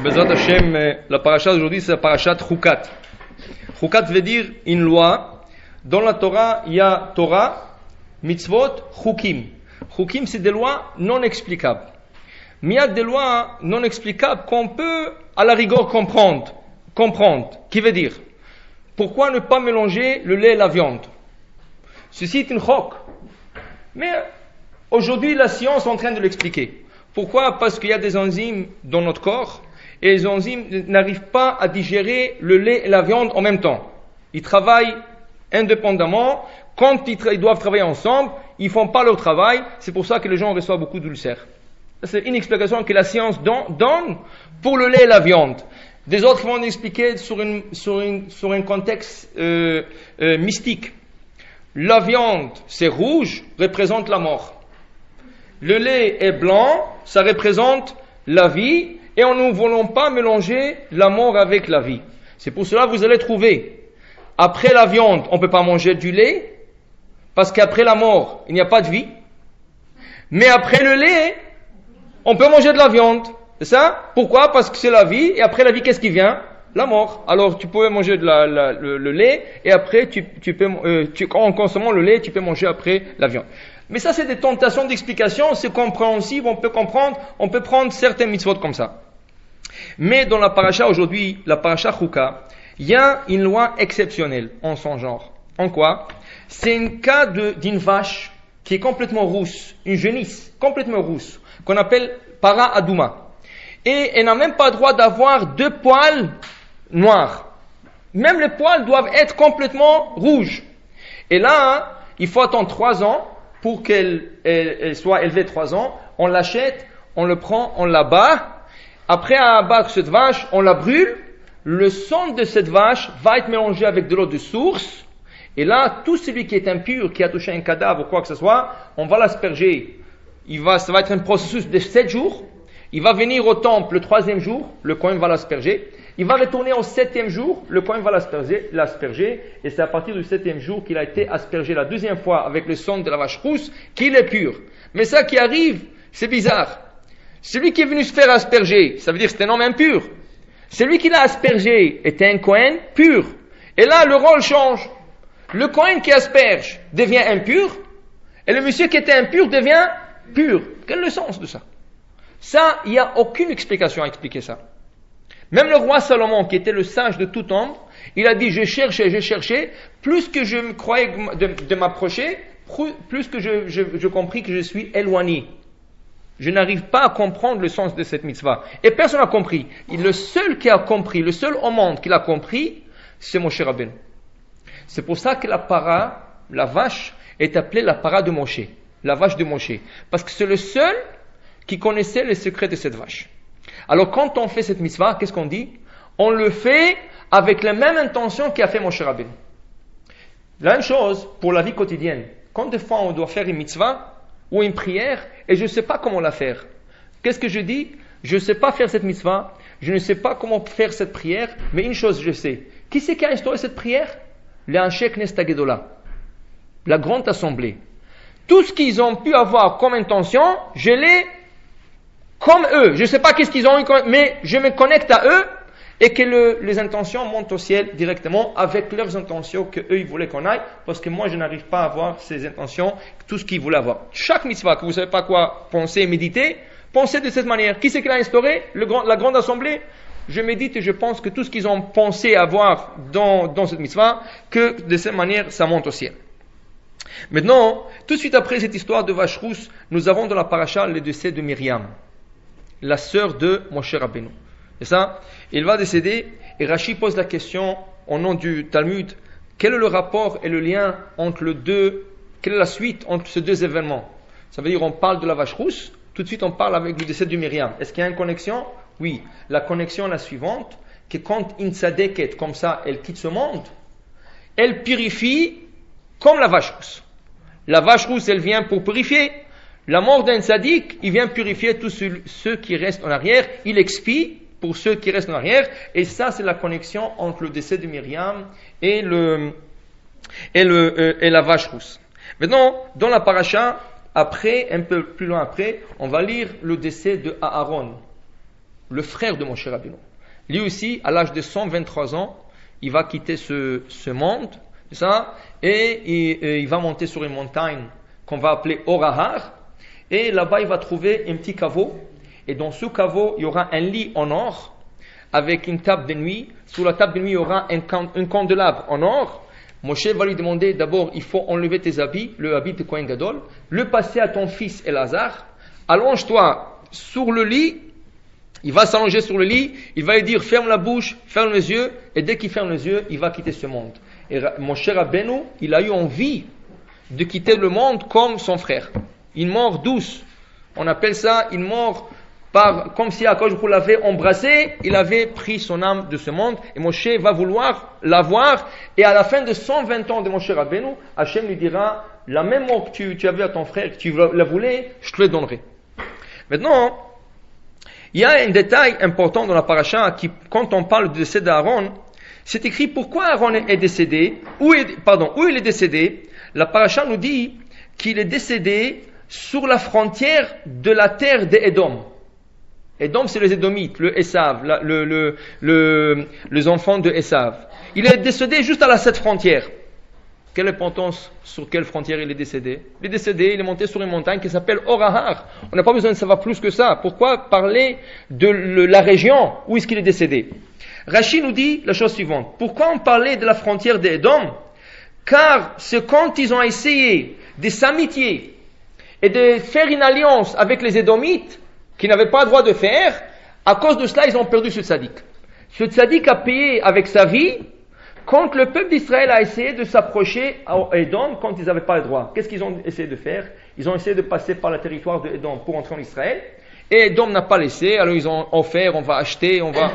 Bezrat Hashem, la paracha d'aujourd'hui, c'est la paracha Chukat. Chukat veut dire une loi. Dans la Torah, il y a Torah, mitzvot, chukim. Chukim, c'est des lois non explicables. Mais il y a des lois non explicables qu'on peut, à la rigueur, comprendre. Qui veut dire, pourquoi ne pas mélanger le lait et la viande? Ceci est une chok. Mais aujourd'hui, la science est en train de l'expliquer. Pourquoi? Parce qu'il y a des enzymes dans notre corps et les enzymes n'arrivent pas à digérer le lait et la viande en même temps. Ils travaillent indépendamment. Quand ils doivent travailler ensemble, ils ne font pas leur travail. C'est pour ça que les gens reçoivent beaucoup d'ulcères. C'est une explication que la science donne pour le lait et la viande. Des autres vont expliquer sur un contexte mystique. La viande, c'est rouge, représente la mort. Le lait est blanc, ça représente la vie, et nous ne voulons pas mélanger la mort avec la vie. C'est pour cela que vous allez trouver, après la viande, on ne peut pas manger du lait, parce qu'après la mort, il n'y a pas de vie. Mais après le lait, on peut manger de la viande. C'est ça? Pourquoi? Parce que c'est la vie, et après la vie, qu'est-ce qui vient? La mort. Alors tu peux manger le lait, et après, en consommant le lait, tu peux manger après la viande. Mais ça, c'est des tentations d'explication, c'est compréhensible, on peut comprendre, on peut prendre certains mitzvot comme ça. Mais dans la paracha aujourd'hui, la paracha Chukat, il y a une loi exceptionnelle en son genre. En quoi? C'est un cas d'une vache qui est complètement rousse, une génisse complètement rousse, qu'on appelle para adouma. Et elle n'a même pas le droit d'avoir deux poils noirs. Même les poils doivent être complètement rouges. Et là, il faut attendre 3 ans pour qu'elle soit élevée 3 ans. On l'achète, on le prend, on l'abat. Après abattre cette vache, on la brûle. Le sang de cette vache va être mélangé avec de l'eau de source. Et là, tout celui qui est impur, qui a touché un cadavre ou quoi que ce soit, on va l'asperger. Ça va être un processus de 7 jours. Il va venir au temple le 3e jour, le Kohen va l'asperger. Il va retourner au 7e jour, le Kohen va l'asperger. Et c'est à partir du 7e jour qu'il a été aspergé la 2e fois avec le sang de la vache rousse qu'il est pur. Mais ça qui arrive, c'est bizarre. Celui qui est venu se faire asperger, ça veut dire que c'est un homme impur. Celui qui l'a aspergé était un Kohen pur. Et là, le rôle change. Le Kohen qui asperge devient impur, et le monsieur qui était impur devient pur. Quel est le sens de ça? Ça, il n'y a aucune explication à expliquer ça. Même le roi Salomon, qui était le sage de tout homme, il a dit, j'ai cherché, plus que je me croyais de m'approcher, plus que je compris que je suis éloigné. Je n'arrive pas à comprendre le sens de cette mitzvah. Et personne n'a compris. Le seul qui a compris, le seul au monde qui l'a compris, c'est Moshe Rabbeinu. C'est pour ça que la vache, est appelée la para de Moshe, la vache de Moshe. Parce que c'est le seul qui connaissait les secrets de cette vache. Alors quand on fait cette mitzvah, qu'est-ce qu'on dit? On le fait avec la même intention qu'a fait Moshe Rabbeinu. La même chose pour la vie quotidienne. Quand des fois on doit faire une mitzvah ou une prière et je ne sais pas comment la faire. Qu'est-ce que je dis? Je ne sais pas faire cette mitzvah, je ne sais pas comment faire cette prière, mais une chose je sais. Qui c'est qui a instauré cette prière? Les Anshe Knesset Hagedolah, la grande assemblée. Tout ce qu'ils ont pu avoir comme intention, je l'ai comme eux. Je ne sais pas qu'est-ce qu'ils ont eu, mais je me connecte à eux et que les intentions montent au ciel directement avec leurs intentions qu'eux ils voulaient qu'on aille, parce que moi je n'arrive pas à avoir ces intentions, tout ce qu'ils voulaient avoir. Chaque mitzvah que vous ne savez pas quoi penser et méditer, pensez de cette manière. Qui c'est qui l'a instauré? La grande assemblée. Je médite et je pense que tout ce qu'ils ont pensé avoir dans cette mitzvah, que de cette manière ça monte au ciel. Maintenant, tout de suite après cette histoire de vache rousse, nous avons dans la paracha le décès de Myriam, la sœur de Moshe Rabbeinu. C'est ça? Il va décéder et Rashi pose la question au nom du Talmud, quel est le rapport et le lien entre quelle est la suite entre ces deux événements? Ça veut dire on parle de la vache rousse, tout de suite on parle avec le décès de Myriam. Est-ce qu'il y a une connexion? Oui. La connexion est la suivante, que quand une tzadéket, comme ça, elle quitte ce monde, elle purifie comme la vache rousse. La vache rousse, elle vient pour purifier. La mort d'un tzaddik, il vient purifier tous ceux qui restent en arrière. Il expie pour ceux qui restent en arrière. Et ça, c'est la connexion entre le décès de Myriam et la vache rousse. Maintenant, dans la paracha, après, un peu plus loin après, on va lire le décès de Aaron. le frère de Moshe Rabbeinu. Lui aussi, à l'âge de 123 ans, il va quitter ce monde, ça, et il va monter sur une montagne qu'on va appeler Orahar, et là-bas il va trouver un petit caveau, et dans ce caveau il y aura un lit en or, avec une table de nuit. Sous la table de nuit il y aura un candélabre en or. Moshe va lui demander d'abord, il faut enlever tes habits, le habit de Kohen Gadol, le passer à ton fils Elazar, allonge-toi sur le lit. Il va s'allonger sur le lit, il va lui dire ferme la bouche, ferme les yeux, et dès qu'il ferme les yeux, il va quitter ce monde. Et Moshe Rabbeinu, il a eu envie de quitter le monde comme son frère. Une mort douce. On appelle ça une mort comme si Akadosh Baruch Hu l'avait embrassé, il avait pris son âme de ce monde, et Moshe va vouloir l'avoir, et à la fin de 120 ans de Moshe Rabbeinu, Hachem lui dira, la même mort que tu avais à ton frère, que tu la voulais, je te la donnerai. Maintenant, il y a un détail important dans la paracha qui, quand on parle du décès d'Aaron, c'est écrit pourquoi Aaron est décédé, où il est décédé. La paracha nous dit qu'il est décédé sur la frontière de la terre d'Édom. Édom, c'est les Édomites, le Esav, les enfants de Esav. Il est décédé juste à cette frontière. Quelle importance sur quelle frontière il est décédé? Il est décédé, il est monté sur une montagne qui s'appelle Orahar. On n'a pas besoin de savoir plus que ça. Pourquoi parler de la région où est-ce qu'il est décédé? Rashi nous dit la chose suivante. Pourquoi on parlait de la frontière d'Édom? Car c'est quand ils ont essayé de s'amitier et de faire une alliance avec les Édomites, qui n'avaient pas le droit de faire, à cause de cela, ils ont perdu ce tzaddik. Ce tzaddik a payé avec sa vie quand le peuple d'Israël a essayé de s'approcher à Édom quand ils n'avaient pas le droit. Qu'est-ce qu'ils ont essayé de faire? Ils ont essayé de passer par le territoire de Édom pour entrer en Israël. Et Édom n'a pas laissé, alors ils ont offert, on va acheter, on va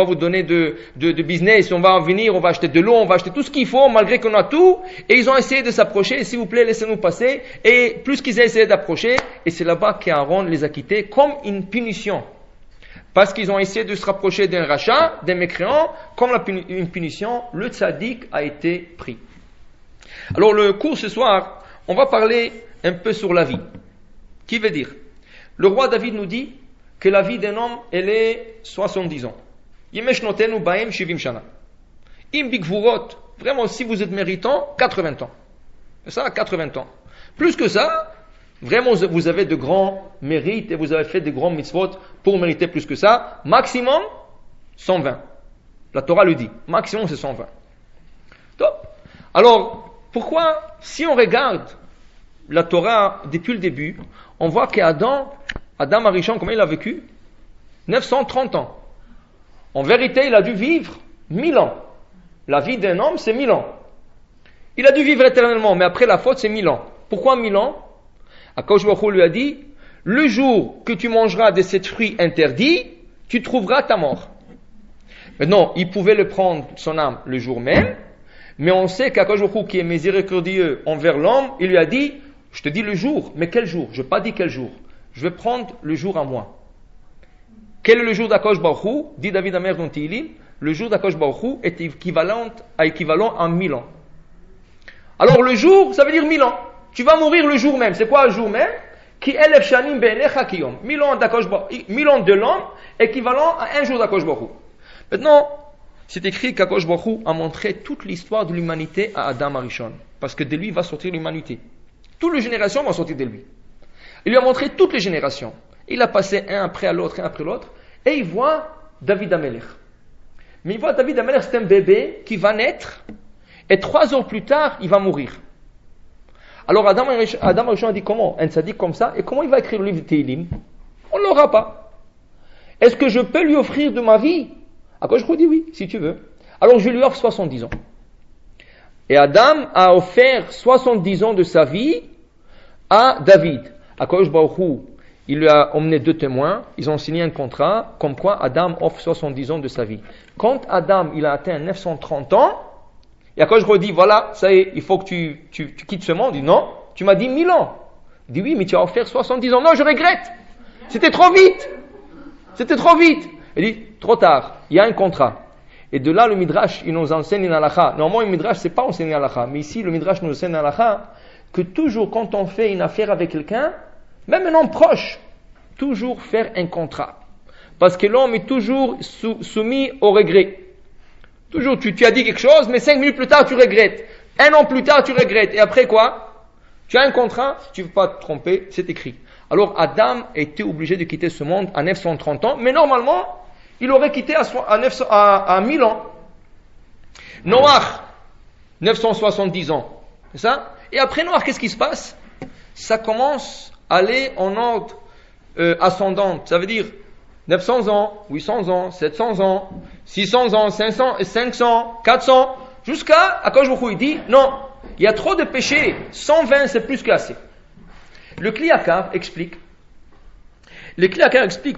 vous donner de business, on va venir, on va acheter de l'eau, on va acheter tout ce qu'il faut, malgré qu'on a tout. Et ils ont essayé de s'approcher, s'il vous plaît, laissez-nous passer. Et plus qu'ils ont essayé d'approcher, et c'est là-bas qu'Aaron les a quittés comme une punition. Parce qu'ils ont essayé de se rapprocher d'un rachat, d'un mécréant, comme une punition, le tzaddik a été pris. Alors le cours ce soir, on va parler un peu sur la vie. Qui veut dire? Le roi David nous dit que la vie d'un homme, elle est 70 ans. Yemesh notenu baem shivim shana. Im bigvurot, vraiment si vous êtes méritant, 80 ans. C'est ça, 80 ans. Plus que ça, vraiment vous avez de grands mérites et vous avez fait de grands mitzvot pour mériter plus que ça. Maximum, 120. La Torah le dit. Maximum, c'est 120. Top. Alors, pourquoi, si on regarde la Torah depuis le début, on voit qu'Adam Arishon, comment il a vécu? 930 ans. En vérité, il a dû vivre 1000 ans. La vie d'un homme, c'est 1000 ans. Il a dû vivre éternellement, mais après la faute, c'est 1000 ans. Pourquoi 1000 ans? Akadosh Baruch Hu lui a dit, le jour que tu mangeras de cet fruit interdit, tu trouveras ta mort. Maintenant, il pouvait le prendre, son âme, le jour même, mais on sait qu'Akadosh Baruch Hu, qui est miséricordieux envers l'homme, il lui a dit, je te dis le jour, mais quel jour? Je n'ai pas dit quel jour. Je vais prendre le jour à moi. Quel est le jour d'Akadosh Baruch Hu? Dit David Amer dans Tehillim, le jour d'Akadosh Baruch Hu est équivalent à 1000 ans. Alors le jour, ça veut dire 1000 ans. Tu vas mourir le jour même. C'est quoi le jour même? Ki elef shanim be'enecha kiyom. 1000 ans d'Akadosh Baruch Hu, 1000 ans de l'homme, équivalent à un jour d'Akadosh Baruch Hu. Maintenant, c'est écrit qu'Akadosh Baruch Hu a montré toute l'histoire de l'humanité à Adam Arishon. Parce que de lui va sortir l'humanité. Toutes les générations vont sortir de lui. Il lui a montré toutes les générations. Il a passé un après l'autre, et il voit David Amelech. Mais il voit David Amelech, c'est un bébé qui va naître, et 3 heures plus tard, il va mourir. Alors Adam Arishon a dit comment? Un tzaddik comme ça, et comment il va écrire le livre de Tehillim? On ne l'aura pas. Est-ce que je peux lui offrir de ma vie? Akadosh Baruch Hu dit oui, si tu veux. Alors je lui offre 70 ans. Et Adam a offert 70 ans de sa vie à David. Akadosh Baruch Hu, il lui a emmené 2 témoins, ils ont signé un contrat, comme quoi Adam offre 70 ans de sa vie. Quand Adam, il a atteint 930 ans, et Akadosh Baruch Hu dit, voilà, ça y est, il faut que tu quittes ce monde. Il dit, non, tu m'as dit 1000 ans. Il dit, oui, mais tu as offert 70 ans. Non, je regrette. C'était trop vite. Il dit, trop tard, il y a un contrat. Et de là, le Midrash, il nous enseigne une halakha. Normalement, le Midrash, c'est pas enseigner une halakha. Mais ici, le Midrash nous enseigne une halakha que toujours, quand on fait une affaire avec quelqu'un, même un homme proche, toujours faire un contrat. Parce que l'homme est toujours soumis au regret. Toujours, tu as dit quelque chose, mais 5 minutes plus tard, tu regrettes. 1 an plus tard, tu regrettes. Et après quoi? Tu as un contrat, si tu ne veux pas te tromper, c'est écrit. Alors Adam était obligé de quitter ce monde à 930 ans, mais normalement, il aurait quitté à 1000 ans. Noach, 970 ans. C'est ça? Et après Noach, qu'est-ce qui se passe? Ça commence à aller en ordre ascendant. Ça veut dire 900 ans, 800 ans, 700 ans, 600 ans, 500, 400, jusqu'à Akadosh Baruch Hu, il dit, non, il y a trop de péchés, 120 c'est plus qu'assez. Le Kli Yakar explique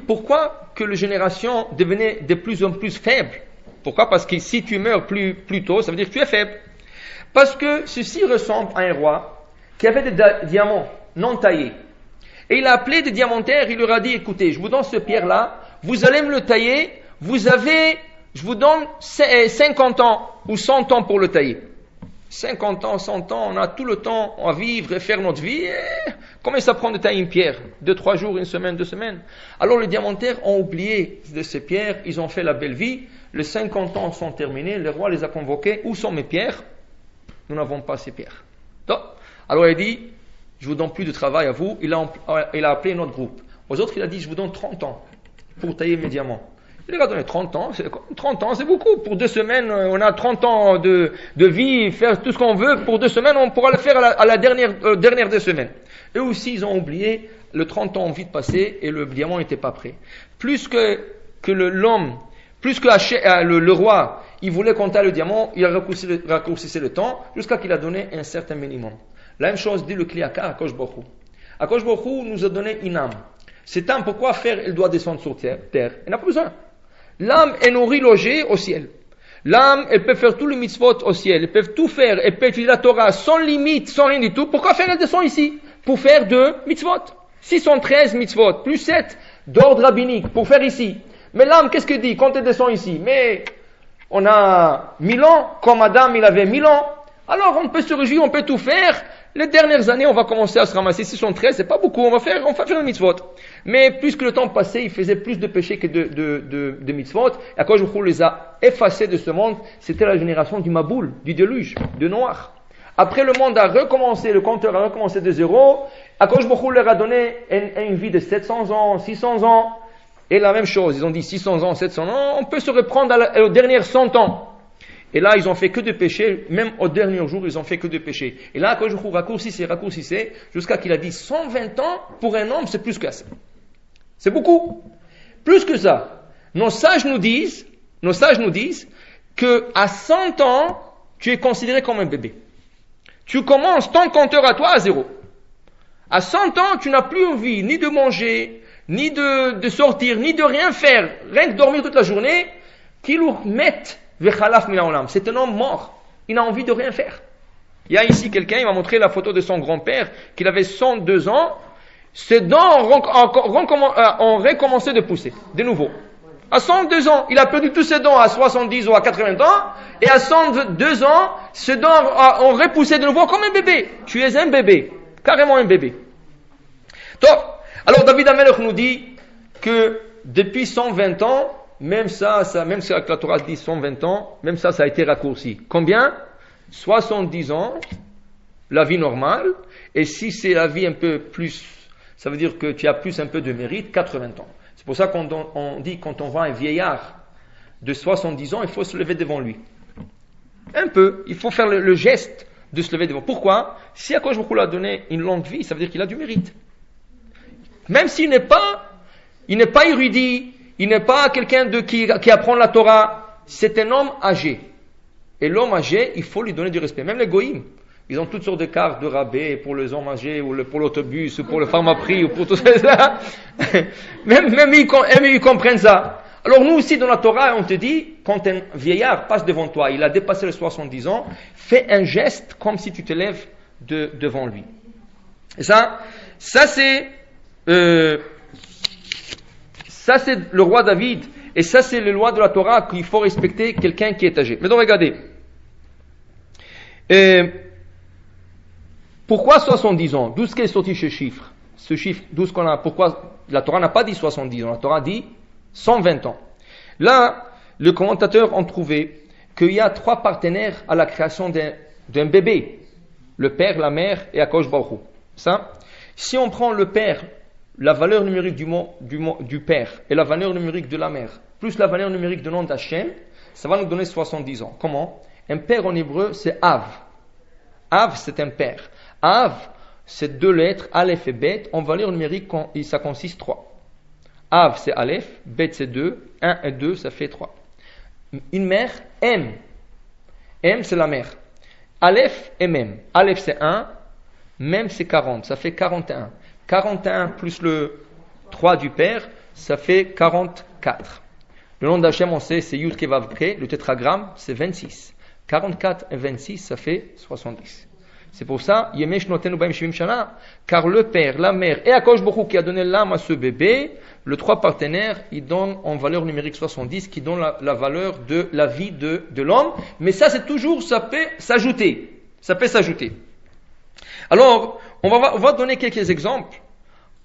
pourquoi que les générations devenaient de plus en plus faibles. Pourquoi? Parce que si tu meurs plus tôt, ça veut dire que tu es faible. Parce que ceci ressemble à un roi qui avait des diamants non taillés. Et il a appelé des diamantaires, il leur a dit, écoutez, je vous donne ce pierre-là, vous allez me le tailler, je vous donne 50 ans ou 100 ans pour le tailler. 50 ans, 100 ans, on a tout le temps à vivre et faire notre vie. Combien ça prend de tailler une pierre? 2-3 jours, 1 semaine, 2 semaines. Alors les diamantaires ont oublié de ces pierres, ils ont fait la belle vie, les 50 ans sont terminés, le roi les a convoqués, où sont mes pierres? Nous n'avons pas ces pierres. Donc, alors il a dit, je vous donne plus de travail à vous, il a appelé notre groupe. Aux autres, il a dit, je vous donne 30 ans pour tailler mes diamants. Il leur a donné 30 ans, 30 ans c'est beaucoup. Pour 2 semaines, on a 30 ans de vie, faire tout ce qu'on veut. Pour 2 semaines, on pourra le faire à la dernière des semaines. Eux aussi, ils ont oublié, le 30 ans ont vite passé et le diamant n'était pas prêt. Plus que le roi, il voulait compter le diamant, il a raccourcissait le temps jusqu'à qu'il a donné un certain minimum. La même chose dit le Kli Yakar à Akadosh Baruch Hu. Akadosh Baruch Hu nous a donné une âme. Cette âme, pourquoi faire? Elle doit descendre sur terre. Elle n'a pas besoin. L'âme est nourrie, logée au ciel. L'âme, elle peut faire tous les mitzvot au ciel. Elle peut tout faire. Elle peut étudier la Torah sans limite, sans rien du tout. Pourquoi faire? Elle descend ici? Pour faire 2 mitzvot. 613 mitzvot, plus 7 d'ordre rabbinique, pour faire ici. Mais l'âme, qu'est-ce qu'elle dit quand elle descend ici? Mais on a 1000 ans, comme Adam, il avait 1000 ans. Alors on peut se réjouir, on peut tout faire. Les dernières années, on va commencer à se ramasser. 613, c'est pas beaucoup. On va faire le mitzvot. Mais plus que le temps passait, il faisait plus de péchés que de mitzvot. Et à cause où les a effacés de ce monde, c'était la génération du Maboul, du déluge, de Noach. Après, le monde a recommencé, le compteur a recommencé de zéro. À cause où leur a donné une vie de 700 ans, 600 ans. Et la même chose, ils ont dit 600 ans, 700 ans, on peut se reprendre aux dernières 100 ans. Et là, ils ont fait que de péchés, même au dernier jour, ils ont fait que de péchés. Et là, quand je raccourcissait, jusqu'à qu'il a dit 120 ans, pour un homme, c'est plus que ça. C'est beaucoup. Plus que ça. Nos sages nous disent que à 100 ans, tu es considéré comme un bébé. Tu commences ton compteur à toi à 0. À 100 ans, tu n'as plus envie ni de manger, ni de sortir, ni de rien faire, rien que dormir toute la journée, qu'ils nous mettent c'est un homme mort. Il n'a envie de rien faire. Il y a ici quelqu'un, il m'a montré la photo de son grand-père, qu'il avait 102 ans. Ses dents ont recommencé de pousser, de nouveau. À 102 ans, il a perdu tous ses dents à 70 ou à 80 ans. Et à 102 ans, ses dents ont repoussé de nouveau comme un bébé. Tu es un bébé. Carrément un bébé. Donc, alors David Amelech nous dit que depuis 120 ans, même si la Torah dit 120 ans, même ça a été raccourci. Combien? 70 ans, la vie normale, et si c'est la vie un peu plus, ça veut dire que tu as plus un peu de mérite, 80 ans. C'est pour ça qu'on dit quand on voit un vieillard de 70 ans, il faut se lever devant lui. Un peu, il faut faire le geste de se lever devant. Pourquoi? Si Akadosh Baruch Hu a donné une longue vie, ça veut dire qu'il a du mérite. Même s'il n'est pas érudit, il n'est pas quelqu'un qui apprend la Torah, c'est un homme âgé. Et l'homme âgé, il faut lui donner du respect. Même les goïms, ils ont toutes sortes de cartes de rabais pour les hommes âgés, ou pour l'autobus, ou pour le pharmaprix, ou pour tout ça. même ils comprennent ça. Alors nous aussi, dans la Torah, on te dit, quand un vieillard passe devant toi, il a dépassé les 70 ans, fais un geste comme si tu te lèves devant lui. Et ça c'est le roi David, et ça c'est les lois de la Torah qu'il faut respecter quelqu'un qui est âgé. Mais donc regardez, pourquoi 70 ans? D'où est sorti ce chiffre? Ce chiffre, pourquoi la Torah n'a pas dit 70 ans, la Torah dit 120 ans. Là, les commentateurs ont trouvé qu'il y a 3 partenaires à la création d'un bébé. Le père, la mère et Akadosh Baruch Hu. Ça, si on prend le père, la valeur numérique du père et la valeur numérique de la mère, plus la valeur numérique du nom d'Hachem, ça va nous donner 70 ans. Comment? Un père en hébreu, c'est Av. Av, c'est un père. Av, c'est 2 lettres, Aleph et Bet. En valeur numérique, ça consiste 3. Av, c'est Aleph, Bet, c'est 2, 1 et 2, ça fait 3. Une mère, M. M, c'est la mère. Aleph et Mem. Aleph, c'est 1, Mem, c'est 40, ça fait 41. 41 plus le 3 du père, ça fait 44. Le nom d'Hachem, on sait, c'est Yud Kevav Ke, le tétragramme, c'est 26. 44 et 26, ça fait 70. C'est pour ça, Yemesh Notenu Baim Shivim Shana, car le père, la mère et Akadosh Baruch Hu qui a donné l'âme à ce bébé, les 3 partenaires, ils donnent en valeur numérique 70, qui donne la valeur de la vie de l'homme. Mais ça, c'est toujours, ça peut s'ajouter. Ça peut s'ajouter. Alors, on va donner quelques exemples.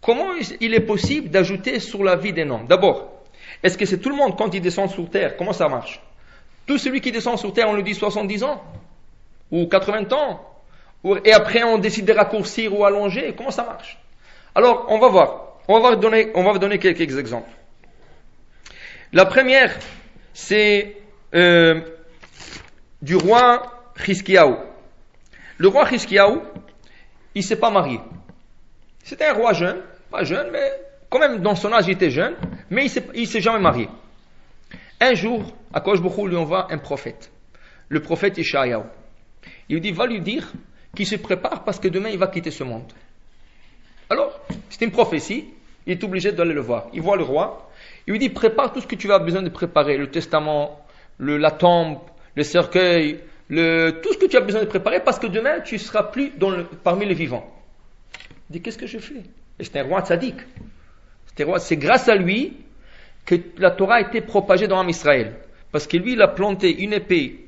Comment il est possible d'ajouter sur la vie d'un homme? D'abord, est-ce que c'est tout le monde quand il descend sur terre? Comment ça marche? Tout celui qui descend sur terre, on lui dit 70 ans? Ou 80 ans? Et après, on décide de raccourcir ou allonger? Comment ça marche? Alors, on va voir. On va donner quelques exemples. La première, c'est du roi Chizkiyahu. Le roi Chizkiyahu, il ne s'est pas marié. C'était un roi jeune, pas jeune, mais quand même dans son âge il était jeune, mais il ne s'est jamais marié. Un jour, Akadosh Baruch Hu lui envoie un prophète, le prophète Ishayahu. Il lui dit, va lui dire qu'il se prépare parce que demain il va quitter ce monde. Alors, c'est une prophétie, il est obligé d'aller le voir. Il voit le roi, il lui dit, prépare tout ce que tu as besoin de préparer, le testament, la tombe, le cercueil, tout ce que tu as besoin de préparer, parce que demain tu ne seras plus parmi les vivants. Il dit, qu'est-ce que je fais? Et c'est un roi tzaddik. C'est grâce à lui que la Torah a été propagée dans Israël. Parce que lui, il a planté une épée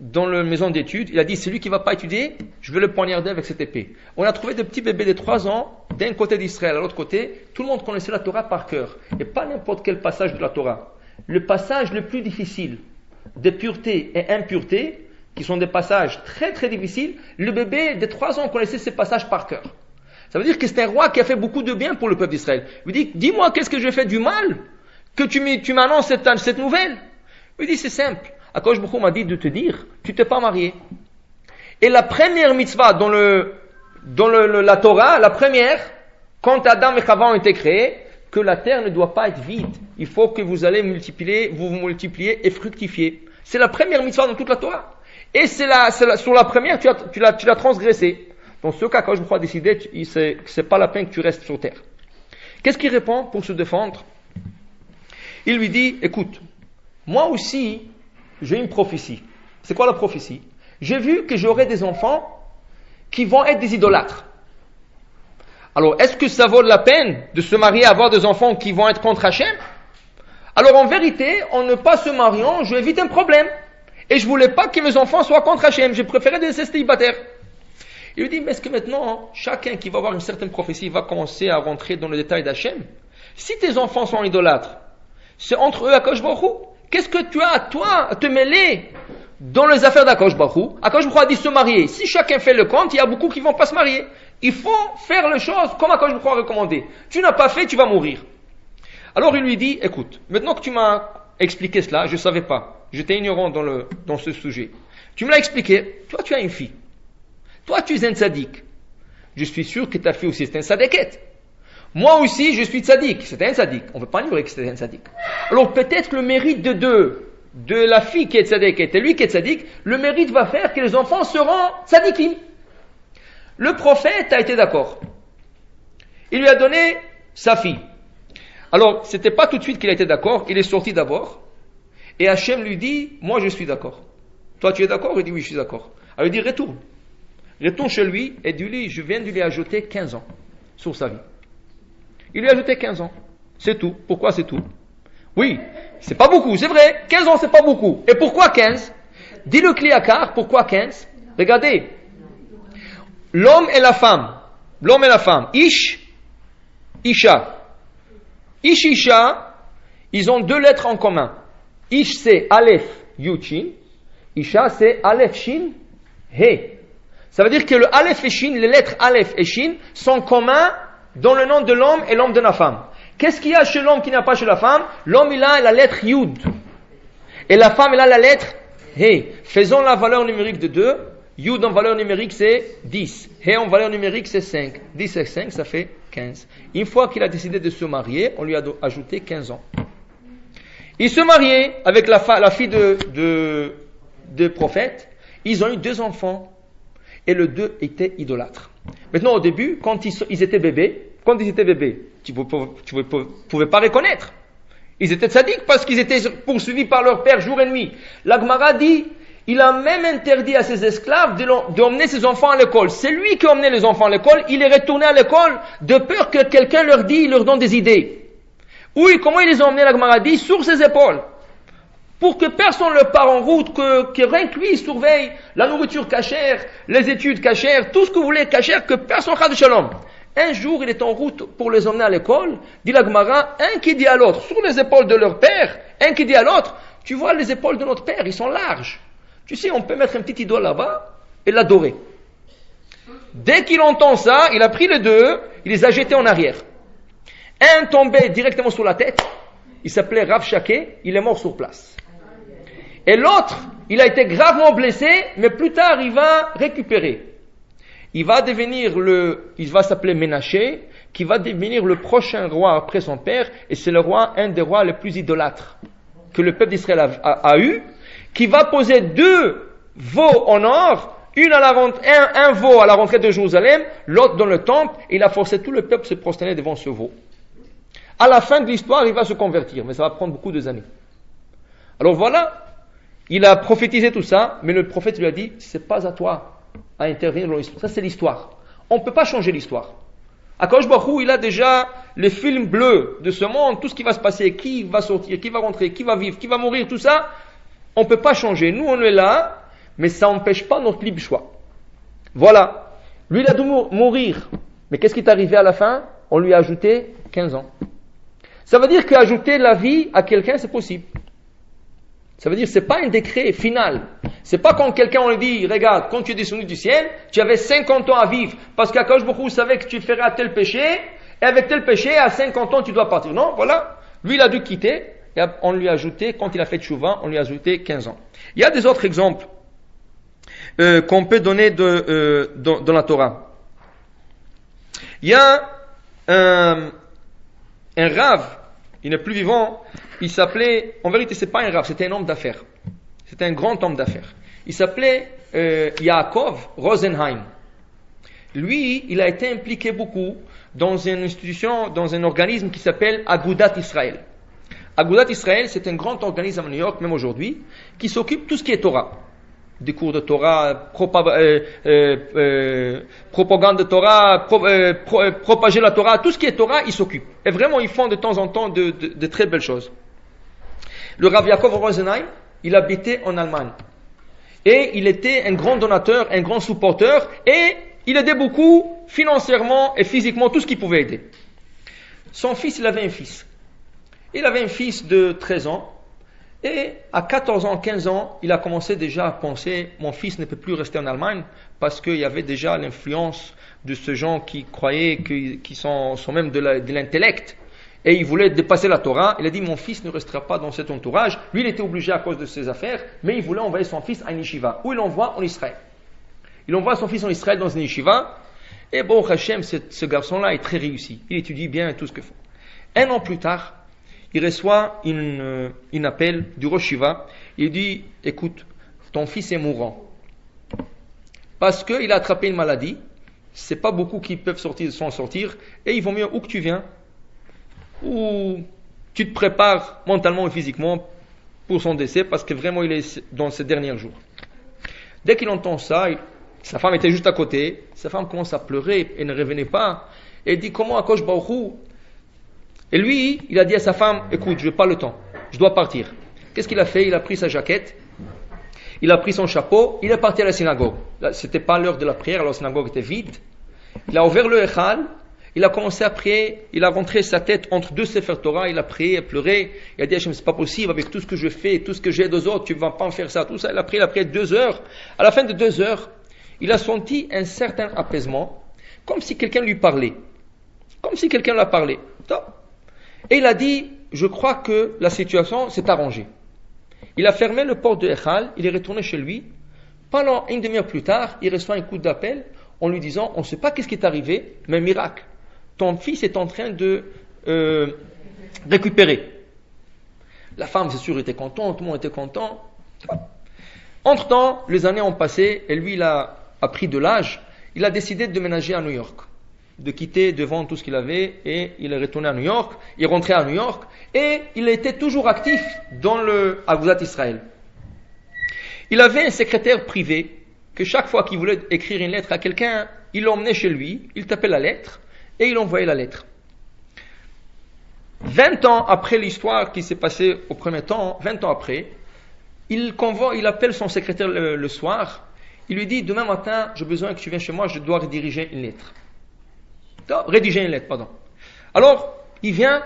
dans la maison d'études. Il a dit, c'est lui qui ne va pas étudier, je vais le poignarder avec cette épée. On a trouvé des petits bébés de 3 ans, d'un côté d'Israël, à l'autre côté. Tout le monde connaissait la Torah par cœur. Et pas n'importe quel passage de la Torah. Le passage le plus difficile de pureté et impureté, qui sont des passages très très difficiles, le bébé de 3 ans connaissait ces passages par cœur. Ça veut dire que c'est un roi qui a fait beaucoup de bien pour le peuple d'Israël. Il lui dit, dis-moi qu'est-ce que je fais du mal que tu m'annonces cette nouvelle. Il lui dit, c'est simple. Akadosh Baruch Hu m'a dit de te dire, tu t'es pas marié. Et la première mitzvah dans la Torah, la première, quand Adam et Chava ont été créés, que la terre ne doit pas être vide. Il faut que vous allez vous multiplier et fructifier. C'est la première mitzvah dans toute la Torah. Et sur la première, tu l'as transgressé. Dans ce cas, quand je crois décider, c'est pas la peine que tu restes sur terre. Qu'est-ce qu'il répond pour se défendre? Il lui dit, écoute, moi aussi, j'ai une prophétie. C'est quoi la prophétie? J'ai vu que j'aurai des enfants qui vont être des idolâtres. Alors, est-ce que ça vaut la peine de se marier, avoir des enfants qui vont être contre Hachem? Alors, en vérité, en ne pas se mariant, je évite un problème. Et je voulais pas que mes enfants soient contre Hachem. J'ai préféré de laisser célibataires. Il lui dit, mais est-ce que maintenant, chacun qui va avoir une certaine prophétie va commencer à rentrer dans le détail d'Hachem? Si tes enfants sont idolâtres, c'est entre eux Akadosh Baruch Hu. Qu'est-ce que tu as, toi, à te mêler dans les affaires d'Akadosh Baruch Hu? Akadosh Baruch Hu a dit se marier. Si chacun fait le compte, il y a beaucoup qui ne vont pas se marier. Il faut faire les choses comme Akadosh Baruch Hu a recommandé. Tu n'as pas fait, tu vas mourir. Alors il lui dit, écoute, maintenant que tu m'as expliqué cela, je ne savais pas. J'étais ignorant dans ce sujet. Tu me l'as expliqué, toi tu as une fille. Toi, tu es un tzaddik. Je suis sûr que ta fille aussi, c'est un tzaddiket. Moi aussi, je suis tzaddik. C'était un tzaddik. On ne peut pas ignorer que c'était un tzaddik. Alors, peut-être le mérite de la fille qui est tzaddiket et lui qui est tzaddik, le mérite va faire que les enfants seront tzaddikim. Le prophète a été d'accord. Il lui a donné sa fille. Alors, c'était pas tout de suite qu'il a été d'accord. Il est sorti d'abord. Et Hachem lui dit, moi je suis d'accord. Toi, tu es d'accord? Il dit, oui, je suis d'accord. Alors, il dit, retourne. Retourne chez lui et dis-lui, je viens de lui ajouter 15 ans sur sa vie. Il lui a ajouté 15 ans. C'est tout. Pourquoi c'est tout? Oui, c'est pas beaucoup, c'est vrai. 15 ans, c'est pas beaucoup. Et pourquoi 15? Dis le Kliakar, pourquoi 15? Regardez. L'homme et la femme. Ish, Isha. Ish, Isha, ils ont deux lettres en commun. Ish c'est Aleph, Yud, Shin. Isha c'est Aleph, Shin, He. Ça veut dire que le Aleph et Shin, les lettres Aleph et Shin, sont communs dans le nom de l'homme et l'homme de la femme. Qu'est-ce qu'il y a chez l'homme qui n'y a pas chez la femme? L'homme, il a la lettre Yud. Et la femme, elle a la lettre He. Faisons la valeur numérique de 2. Yud en valeur numérique, c'est 10. He en valeur numérique, c'est 5. 10 et 5, ça fait 15. Une fois qu'il a décidé de se marier, on lui a ajouté 15 ans. Il se mariait avec la fille de prophète. Ils ont eu 2 enfants. Et les 2 étaient idolâtres. Maintenant, au début, quand ils étaient bébés, tu ne pouvais pas reconnaître. Ils étaient tzadiques parce qu'ils étaient poursuivis par leur père jour et nuit. La Gemara dit, il a même interdit à ses esclaves d'emmener ses enfants à l'école. C'est lui qui emmenait les enfants à l'école. Il est retourné à l'école de peur que quelqu'un leur donne des idées. Oui, comment il les a emmenés, la Gemara dit, sur ses épaules. Pour que personne ne le part en route, que rien que lui surveille la nourriture cachère, les études cachères, tout ce que vous voulez cachère, que personne ne de shalom. Un jour, il est en route pour les emmener à l'école, dit la Gemara, un qui dit à l'autre, sur les épaules de leur père, un qui dit à l'autre, tu vois les épaules de notre père, ils sont larges. Tu sais, on peut mettre un petit idole là-bas et l'adorer. Dès qu'il entend ça, il a pris les 2, il les a jetés en arrière. Un tombait directement sur la tête, il s'appelait Rav Shaké, il est mort sur place. Et l'autre, il a été gravement blessé, mais plus tard, il va récupérer. Il va s'appeler Ménaché, qui va devenir le prochain roi après son père, et c'est un des rois les plus idolâtres que le peuple d'Israël a eu, qui va poser 2 veaux en or, un veau à la rentrée de Jérusalem, l'autre dans le temple, et il a forcé tout le peuple à se prosterner devant ce veau. À la fin de l'histoire, il va se convertir, mais ça va prendre beaucoup d'années. Alors voilà, il a prophétisé tout ça, mais le prophète lui a dit, c'est pas à toi à intervenir dans l'histoire. Ça, c'est l'histoire. On ne peut pas changer l'histoire. Akadosh Baruch Hu, il a déjà les films bleus de ce monde, tout ce qui va se passer, qui va sortir, qui va rentrer, qui va vivre, qui va mourir, tout ça. On ne peut pas changer. Nous, on est là, mais ça n'empêche pas notre libre choix. Voilà. Lui, il a dû mourir. Mais qu'est-ce qui est arrivé à la fin? On lui a ajouté 15 ans. Ça veut dire qu'ajouter la vie à quelqu'un, c'est possible. Ça veut dire que ce n'est pas un décret final. C'est pas quand quelqu'un on lui dit, regarde, quand tu es descendu du ciel, tu avais 50 ans à vivre, parce qu'Akadosh Baruch Hu savait que tu ferais tel péché, et avec tel péché, à 50 ans, tu dois partir. Non, voilà. Lui, il a dû quitter, et on lui a ajouté, quand il a fait tchouva, on lui a ajouté 15 ans. Il y a des autres exemples qu'on peut donner dans la Torah. Il y a un Rav, il n'est plus vivant, il s'appelait, en vérité c'est pas un Rav, c'était un homme d'affaires. C'était un grand homme d'affaires. Il s'appelait Yaakov Rosenheim. Lui, il a été impliqué beaucoup dans une institution, dans un organisme qui s'appelle Agudat Israël. Agudat Israël, c'est un grand organisme à New York, même aujourd'hui, qui s'occupe de tout ce qui est Torah. Des cours de Torah, propagande de Torah, propager la Torah, tout ce qui est Torah, ils s'occupent. Et vraiment, ils font de temps en temps de très belles choses. Le Rav Yaakov Rosenheim, il habitait en Allemagne. Et il était un grand donateur, un grand supporteur, et il aidait beaucoup financièrement et physiquement, tout ce qu'il pouvait aider. Son fils, il avait un fils. Il avait un fils de 13 ans. Et à 14 ans, 15 ans, il a commencé déjà à penser, mon fils ne peut plus rester en Allemagne parce qu'il y avait déjà l'influence de ces gens qui croyaient qui sont même de l'intellect. Et il voulait dépasser la Torah. Il a dit, mon fils ne restera pas dans cet entourage. Lui, il était obligé à cause de ses affaires, mais il voulait envoyer son fils à une yeshiva. Où il l'envoie? En Israël. Il envoie son fils en Israël dans une yeshiva. Et bon, Hachem, ce garçon-là est très réussi. Il étudie bien et tout ce qu'il faut. 1 an plus tard, il reçoit un appel du Rosh Yeshiva. Il dit, écoute, ton fils est mourant. Parce qu'il a attrapé une maladie. C'est pas beaucoup qui peuvent s'en sortir. Et il vaut mieux où que tu viens, où tu te prépares mentalement et physiquement pour son décès, parce que vraiment il est dans ses derniers jours. Dès qu'il entend ça, sa femme était juste à côté. Sa femme commence à pleurer et ne revenait pas. Et il dit, comment Akadosh Baruch Hu? Et lui, il a dit à sa femme, écoute, je n'ai pas le temps, je dois partir. Qu'est-ce qu'il a fait? Il a pris sa jaquette, il a pris son chapeau, il est parti à la synagogue. Là, c'était pas l'heure de la prière, alors la synagogue était vide. Il a ouvert le Echal, Il a commencé à prier, il a rentré sa tête entre deux Sefer Torah, il a prié, il a pleuré, il a dit Hachem, c'est pas possible, avec tout ce que je fais, tout ce que j'aide aux autres, tu vas pas en faire ça, tout ça. Il a prié 2 heures. À la fin de 2 heures, il a senti un certain apaisement, comme si quelqu'un lui parlait. Comme si quelqu'un l'a parlé. Et il a dit, je crois que la situation s'est arrangée. Il a fermé le port de Echal, il est retourné chez lui. Pendant une demi-heure plus tard, il reçoit un coup d'appel en lui disant, on ne sait pas qu'est-ce qui est arrivé, mais miracle. Ton fils est en train de récupérer. La femme, c'est sûr, était contente, tout le monde était content. Entre-temps, les années ont passé et lui, il a pris de l'âge. Il a décidé de déménager à New York, de quitter devant tout ce qu'il avait et il est retourné à New York. Il est rentré à New York et il était toujours actif dans le Agudat Israël. Il avait un secrétaire privé que chaque fois qu'il voulait écrire une lettre à quelqu'un, il l'emmenait chez lui, il tapait la lettre et il envoyait la lettre. 20 ans après l'histoire qui s'est passée au premier temps, 20 ans après, il appelle son secrétaire le soir, il lui dit, demain matin, j'ai besoin que tu viennes chez moi, je dois rédiger une lettre. Alors, il vient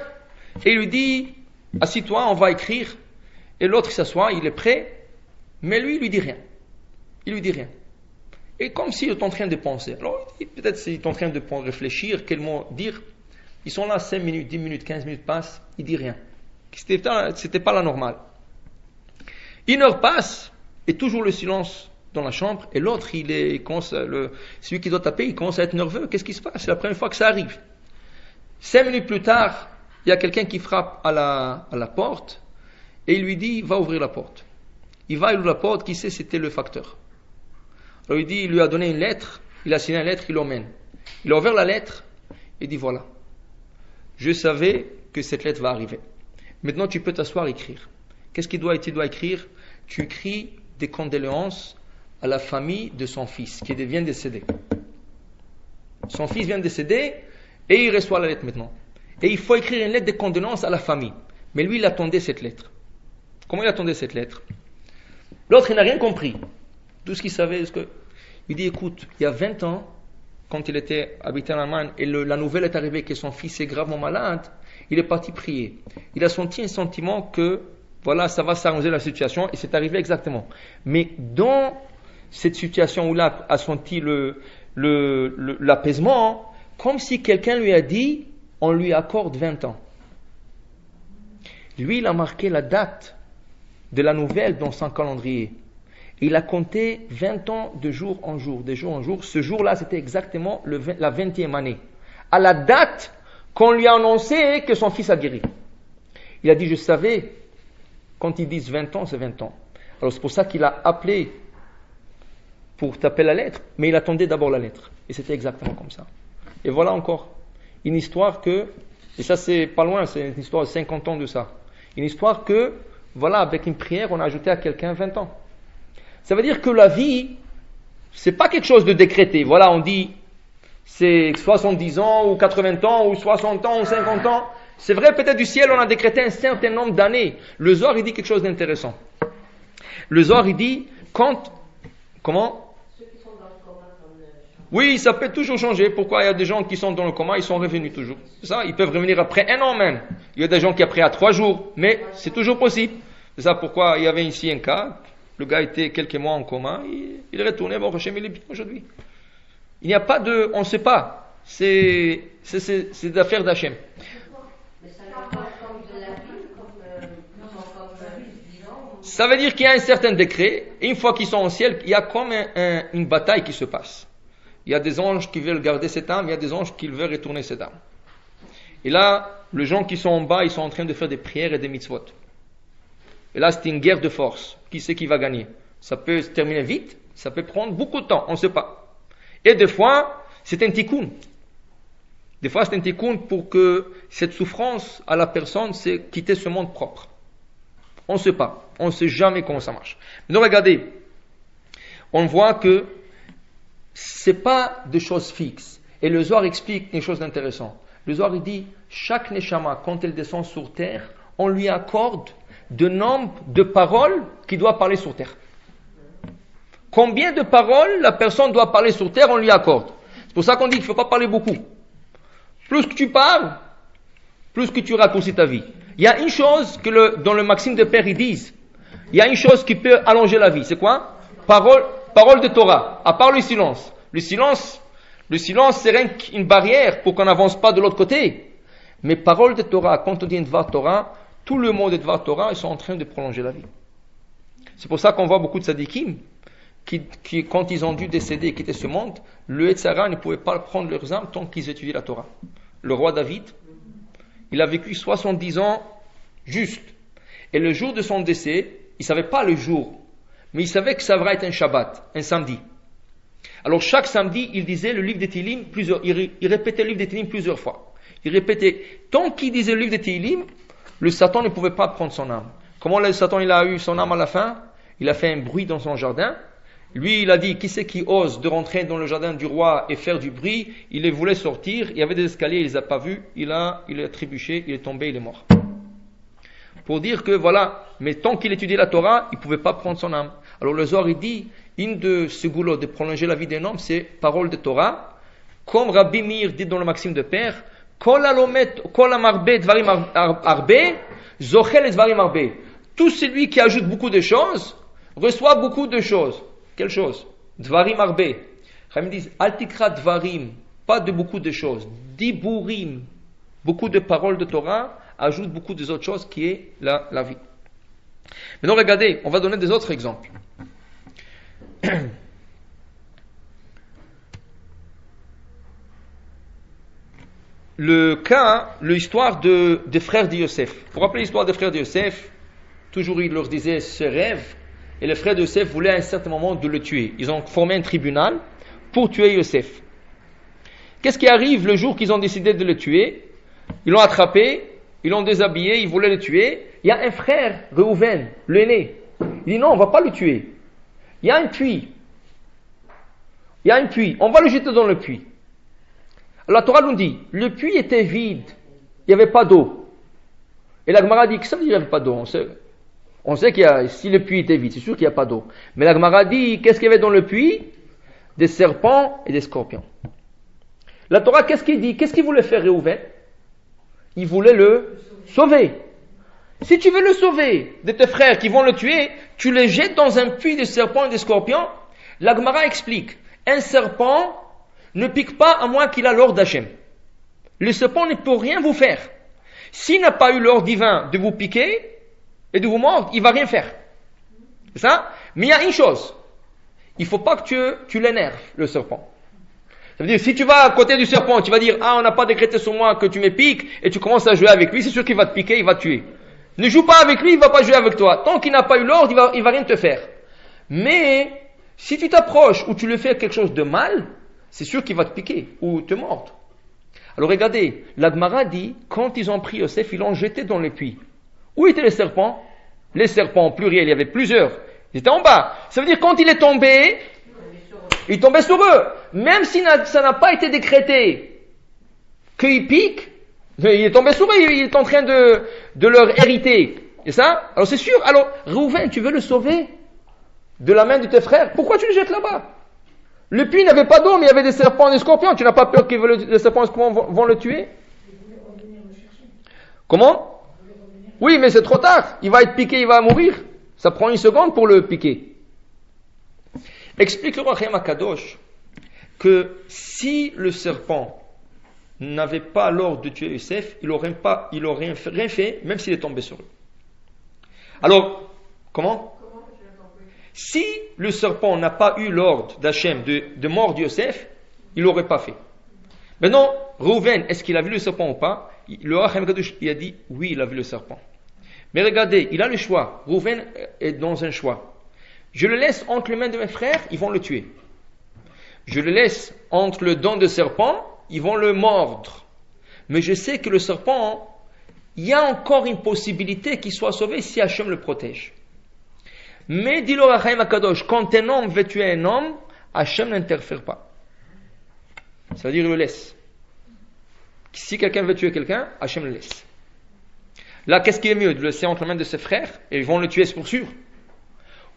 et il lui dit, assis-toi, on va écrire. Et l'autre s'assoit, il est prêt, mais lui, il lui dit rien. Il lui dit rien. Et comme s'il est en train de penser. Alors, peut-être s'il est en train de réfléchir, quel mot dire. Ils sont là 5 minutes, 10 minutes, 15 minutes passent, il dit rien. C'était pas la normale. 1 heure passe, et toujours le silence dans la chambre, et l'autre, celui qui doit taper, il commence à être nerveux. Qu'est-ce qui se passe? C'est la première fois que ça arrive. 5 minutes plus tard, il y a quelqu'un qui frappe à la porte, et il lui dit, va ouvrir la porte. Il va, il ouvre la porte, qui sait, c'était le facteur. Alors il lui a donné une lettre, il a signé une lettre, il l'emmène. Il a ouvert la lettre, et dit, voilà, je savais que cette lettre va arriver. Maintenant, tu peux t'asseoir et écrire. Qu'est-ce qu'il doit écrire? Tu écris des condoléances à la famille de son fils qui vient de décéder. Son fils vient de décéder et il reçoit la lettre maintenant. Et il faut écrire une lettre de condoléances à la famille. Mais lui, il attendait cette lettre. Comment il attendait cette lettre? L'autre, il n'a rien compris. Tout ce qu'il savait, il dit, écoute, il y a 20 ans, quand il était habité en Allemagne et la nouvelle est arrivée que son fils est gravement malade, il est parti prier. Il a senti un sentiment que, voilà, ça va s'arranger la situation et c'est arrivé exactement. Mais dans cette situation où il a senti l'apaisement, comme si quelqu'un lui a dit, on lui accorde 20 ans. Lui, il a marqué la date de la nouvelle dans son calendrier. Il a compté 20 ans de jour en jour, de jour en jour. Ce jour-là, c'était exactement la 20e année. À la date qu'on lui a annoncé que son fils a guéri. Il a dit, je savais, quand ils disent 20 ans, c'est 20 ans. Alors c'est pour ça qu'il a appelé pour taper la lettre, mais il attendait d'abord la lettre. Et c'était exactement comme ça. Et voilà encore une histoire et ça c'est pas loin, c'est une histoire de 50 ans de ça. Une histoire voilà, avec une prière, on a ajouté à quelqu'un 20 ans. Ça veut dire que la vie, c'est pas quelque chose de décrété. Voilà, on dit, c'est 70 ans, ou 80 ans, ou 60 ans, ou 50 ans. C'est vrai, peut-être du ciel, on a décrété un certain nombre d'années. Le Zohar, il dit quelque chose d'intéressant. Le Zohar, il dit, comment? Oui, ça peut toujours changer. Pourquoi? Il y a des gens qui sont dans le coma, ils sont revenus toujours. C'est ça, ils peuvent revenir après 1 an même. Il y a des gens qui après à 3 jours, mais c'est toujours possible. C'est ça pourquoi il y avait ici un cas. Le gars était quelques mois en coma, il est retourné, bon, Hachem, il est bien aujourd'hui. Il n'y a pas on ne sait pas. C'est l'affaire d'Hachem. Ça veut dire qu'il y a un certain décret, et une fois qu'ils sont au ciel, il y a comme une bataille qui se passe. Il y a des anges qui veulent garder cette âme, il y a des anges qui veulent retourner cette âme. Et là, les gens qui sont en bas, ils sont en train de faire des prières et des mitzvot. Et là, c'est une guerre de force. Qui c'est qui va gagner? Ça peut se terminer vite, ça peut prendre beaucoup de temps, on ne sait pas. Et des fois, c'est un tikkun. Des fois, c'est un tikkun pour que cette souffrance à la personne, c'est quitter ce monde propre. On ne sait pas. On ne sait jamais comment ça marche. Mais regardez, on voit que ce n'est pas des choses fixes. Et le Zohar explique une chose d'intéressant. Le Zohar, il dit, chaque neshama, quand elle descend sur terre, on lui accorde de nombre de paroles qu'il doit parler sur terre. Combien de paroles la personne doit parler sur terre, on lui accorde. C'est pour ça qu'on dit qu'il ne faut pas parler beaucoup. Plus que tu parles, plus que tu raccourcis ta vie. Il y a une chose que dans le maxime de Père ils disent. Il y a une chose qui peut allonger la vie. C'est quoi? Parole de Torah. À part le silence. Le silence, c'est rien qu'une barrière pour qu'on n'avance pas de l'autre côté. Mais parole de Torah, quand on dit une Dvar Torah, tout le monde de Dvar Torah, ils sont en train de prolonger la vie. C'est pour ça qu'on voit beaucoup de tzadikim qui, quand ils ont dû décéder et quitter ce monde, le Yetzara ne pouvait pas prendre leurs âmes tant qu'ils étudiaient la Torah. Le roi David, il a vécu 70 ans juste. Et le jour de son décès, il ne savait pas le jour, mais il savait que ça va être un Shabbat, un samedi. Alors chaque samedi, il disait le livre des Tehillim il répétait le livre des Tehillim plusieurs fois. Il répétait, tant qu'il disait le livre des Tehillim, le Satan ne pouvait pas prendre son âme. Comment le Satan il a eu son âme à la fin? Il a fait un bruit dans son jardin. Lui, il a dit, qui c'est qui ose de rentrer dans le jardin du roi et faire du bruit? Il les voulait sortir, il y avait des escaliers, il les a pas vus, il a trébuché, il est tombé, il est mort. Pour dire que voilà, mais tant qu'il étudiait la Torah, il ne pouvait pas prendre son âme. Alors le Zohar, il dit, une de ces goulots de prolonger la vie d'un homme, c'est parole de Torah. Comme Rabbi Meir dit dans le Maxime de Père, Kol amarbe dvarim arbe, zochel et dvarim arbe. Tout celui qui ajoute beaucoup de choses, reçoit beaucoup de choses. Quelle chose? Dvarim arbe. Ils disent, altikra dvarim, pas de beaucoup de choses. Diburim, beaucoup de paroles de Torah, ajoute beaucoup des autres choses qui est la vie. Maintenant regardez, on va donner des autres exemples. L'histoire des frères de Yosef. Pour rappeler l'histoire des frères de Yosef, toujours il leur disait ce rêve, et les frères de Yosef voulaient à un certain moment de le tuer. Ils ont formé un tribunal pour tuer Yosef. Qu'est-ce qui arrive le jour qu'ils ont décidé de le tuer? Ils l'ont attrapé, ils l'ont déshabillé, ils voulaient le tuer. Il y a un frère, Reuven, l'aîné. Il dit non, on ne va pas le tuer. Il y a un puits. On va le jeter dans le puits. La Torah nous dit, le puits était vide. Il n'y avait pas d'eau. Et la Gemara dit, qu'est-ce que ça veut dire qu'il n'y avait pas d'eau? On sait si le puits était vide, c'est sûr qu'il n'y a pas d'eau. Mais la Gemara dit, qu'est-ce qu'il y avait dans le puits? Des serpents et des scorpions. La Torah, qu'est-ce qu'il dit? Qu'est-ce qu'il voulait faire Reuven? Il voulait le sauver. Si tu veux le sauver de tes frères qui vont le tuer, tu le jettes dans un puits de serpents et de scorpions. La Gemara explique, un serpent ne pique pas à moins qu'il a l'ordre d'Hachem. Le serpent ne peut rien vous faire. S'il n'a pas eu l'ordre divin de vous piquer et de vous mordre, il ne va rien faire. C'est ça? Mais il y a une chose. Il ne faut pas que tu l'énerves, le serpent. Ça veut dire, si tu vas à côté du serpent, tu vas dire, on n'a pas décrété sur moi que tu me piques, et tu commences à jouer avec lui, c'est sûr qu'il va te piquer, il va te tuer. Ne joue pas avec lui, il ne va pas jouer avec toi. Tant qu'il n'a pas eu l'ordre, il va rien te faire. Mais, si tu t'approches ou tu lui fais quelque chose de mal, c'est sûr qu'il va te piquer ou te mordre. Alors regardez, la Gemara dit, quand ils ont pris Yosef, ils l'ont jeté dans le puits. Où étaient les serpents? Les serpents en pluriel, il y avait plusieurs. Ils étaient en bas. Ça veut dire quand il est tombé, il tombait sur eux. Même si ça n'a pas été décrété qu'il pique, il est tombé sur eux, il est en train de leur hériter. C'est ça? Alors c'est sûr. Alors, Reuven, tu veux le sauver de la main de tes frères? Pourquoi tu le jettes là-bas? Le puits n'avait pas d'eau, mais il y avait des serpents et des scorpions. Tu n'as pas peur que les serpents et les scorpions vont le tuer? Comment? Oui, mais c'est trop tard. Il va être piqué, il va mourir. Ça prend une seconde pour le piquer. Explique le roi Chaim Akadosh que si le serpent n'avait pas l'ordre de tuer Yosef, il aurait rien fait, même s'il est tombé sur eux. Alors, comment? Si le serpent n'a pas eu l'ordre d'Hachem de mordre Yosef, il l'aurait pas fait. Maintenant, Reuven, est-ce qu'il a vu le serpent ou pas? Le roi Chaim Akadosh, il a dit, oui, il a vu le serpent. Mais regardez, il a le choix. Reuven est dans un choix. Je le laisse entre les mains de mes frères, ils vont le tuer. Je le laisse entre le dent de serpent, ils vont le mordre. Mais je sais que le serpent, il y a encore une possibilité qu'il soit sauvé si Hachem le protège. Mais, dit le roi Chaim Akadosh, quand un homme veut tuer un homme, Hachem n'interfère pas. Ça veut dire il le laisse. Si quelqu'un veut tuer quelqu'un, Hachem le laisse. Là, qu'est-ce qui est mieux? De le laisser entre les mains de ses frères, et ils vont le tuer, c'est pour sûr.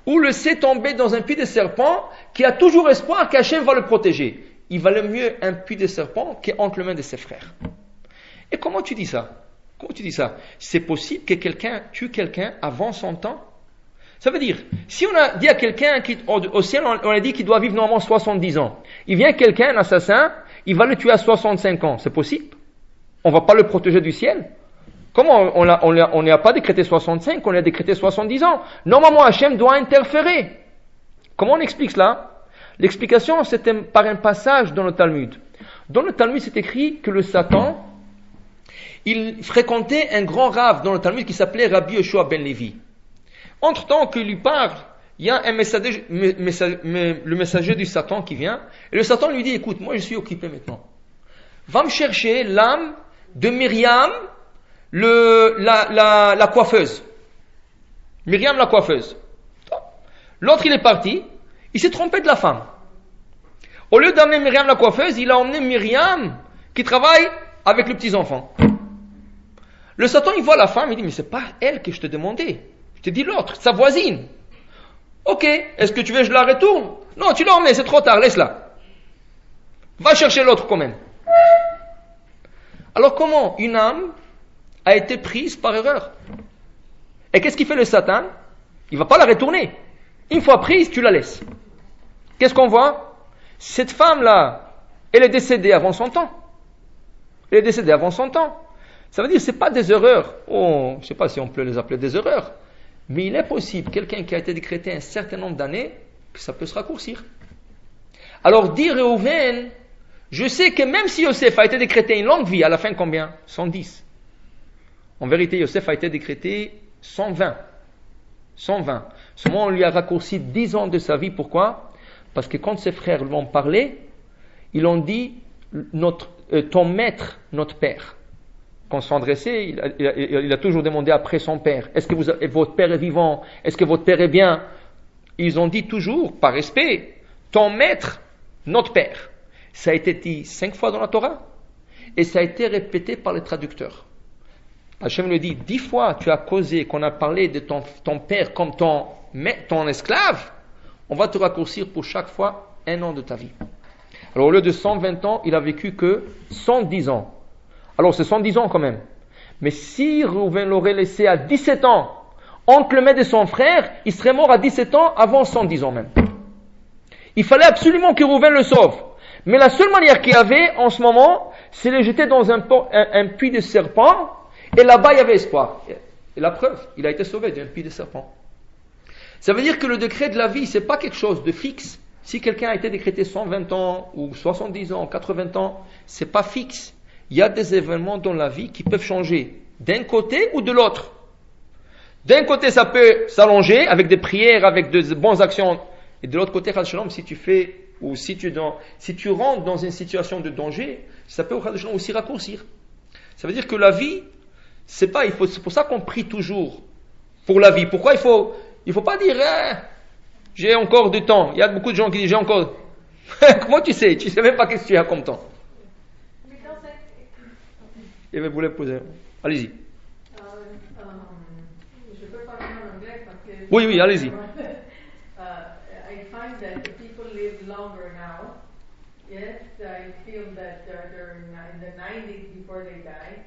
Ou le laisser tomber dans un puits de serpent qui a toujours espoir qu'Hachem va le protéger. Il valait mieux un puits de serpent qu'entre les mains de ses frères. Et comment tu dis ça? Comment tu dis ça? C'est possible que quelqu'un tue quelqu'un avant son temps? Ça veut dire, si on a dit à quelqu'un au ciel, on a dit qu'il doit vivre normalement 70 ans. Il vient quelqu'un, un assassin, il va le tuer à 65 ans. C'est possible? On va pas le protéger du ciel? Comment on n'a pas décrété 65, on a décrété 70 ans? Normalement, Hachem doit interférer. Comment on explique cela? L'explication, c'était par un passage dans le Talmud. Dans le Talmud, c'est écrit que le Satan, il fréquentait un grand rave dans le Talmud qui s'appelait Rabbi Yoshua ben Levi. Entre-temps qu'il lui parle, il y a le messager du Satan qui vient, et le Satan lui dit, écoute, moi je suis occupé maintenant. Va me chercher l'âme de Myriam, la coiffeuse. Myriam la coiffeuse. L'autre il est parti, il s'est trompé de la femme. Au lieu d'amener Myriam la coiffeuse, il a emmené Myriam qui travaille avec les petits-enfants. Le Satan il voit la femme, il dit, mais c'est pas elle que je te demandais. Je te dis l'autre, sa voisine. Ok, est-ce que tu veux que je la retourne? Non, tu l'emmènes, c'est trop tard, laisse-la. Va chercher l'autre quand même. Alors comment une âme a été prise par erreur? Et qu'est-ce qu'il fait le Satan? Il va pas la retourner. Une fois prise, tu la laisses. Qu'est-ce qu'on voit? Cette femme-là, elle est décédée avant son temps. Elle est décédée avant son temps. Ça veut dire que ce n'est pas des erreurs. Oh, je ne sais pas si on peut les appeler des erreurs. Mais il est possible, quelqu'un qui a été décrété un certain nombre d'années, que ça peut se raccourcir. Alors dire Réhouven, je sais que même si Yosef a été décrété une longue vie, à la fin combien? 110. En vérité, Yosef a été décrété 120. 120. Seulement on lui a raccourci 10 ans de sa vie. Pourquoi? Parce que quand ses frères lui ont parlé, ils ont dit, ton maître, notre père. Quand on s'est adressé, il a toujours demandé après son père, est-ce que votre père est vivant? Est-ce que votre père est bien? Ils ont dit toujours, par respect, ton maître, notre père. Ça a été dit 5 fois dans la Torah, et ça a été répété par les traducteurs. Hachem lui dit, 10 fois tu as causé, qu'on a parlé de ton père comme ton esclave, on va te raccourcir pour chaque fois 1 an de ta vie. Alors au lieu de 120 ans, il a vécu que 110 ans. Alors c'est 110 ans quand même. Mais si Reuven l'aurait laissé à 17 ans, entre le maître de son frère, il serait mort à 17 ans avant 110 ans même. Il fallait absolument que Reuven le sauve. Mais la seule manière qu'il y avait en ce moment, c'est de le jeter dans un puits de serpent, et là-bas il y avait espoir. Et la preuve, il a été sauvé d'un puits de serpent. Ça veut dire que le décret de la vie, c'est pas quelque chose de fixe. Si quelqu'un a été décrété 120 ans, ou 70 ans, 80 ans, c'est pas fixe. Il y a des événements dans la vie qui peuvent changer d'un côté ou de l'autre. D'un côté, ça peut s'allonger avec des prières, avec de bonnes actions. Et de l'autre côté, si tu fais, ou si tu rentres dans une situation de danger, ça peut aussi raccourcir. Ça veut dire que la vie, c'est pour ça qu'on prie toujours pour la vie. Pourquoi il faut pas dire, j'ai encore du temps. Il y a beaucoup de gens qui disent, j'ai encore. Comment tu sais? Tu sais même pas qu'est-ce que tu as comme temps. Et vous voulez poser. Allez-y. Je peux parler en anglais parce que. Oui, allez-y. I find that the people live longer now. Yes, I feel that they're in the 90s before they die.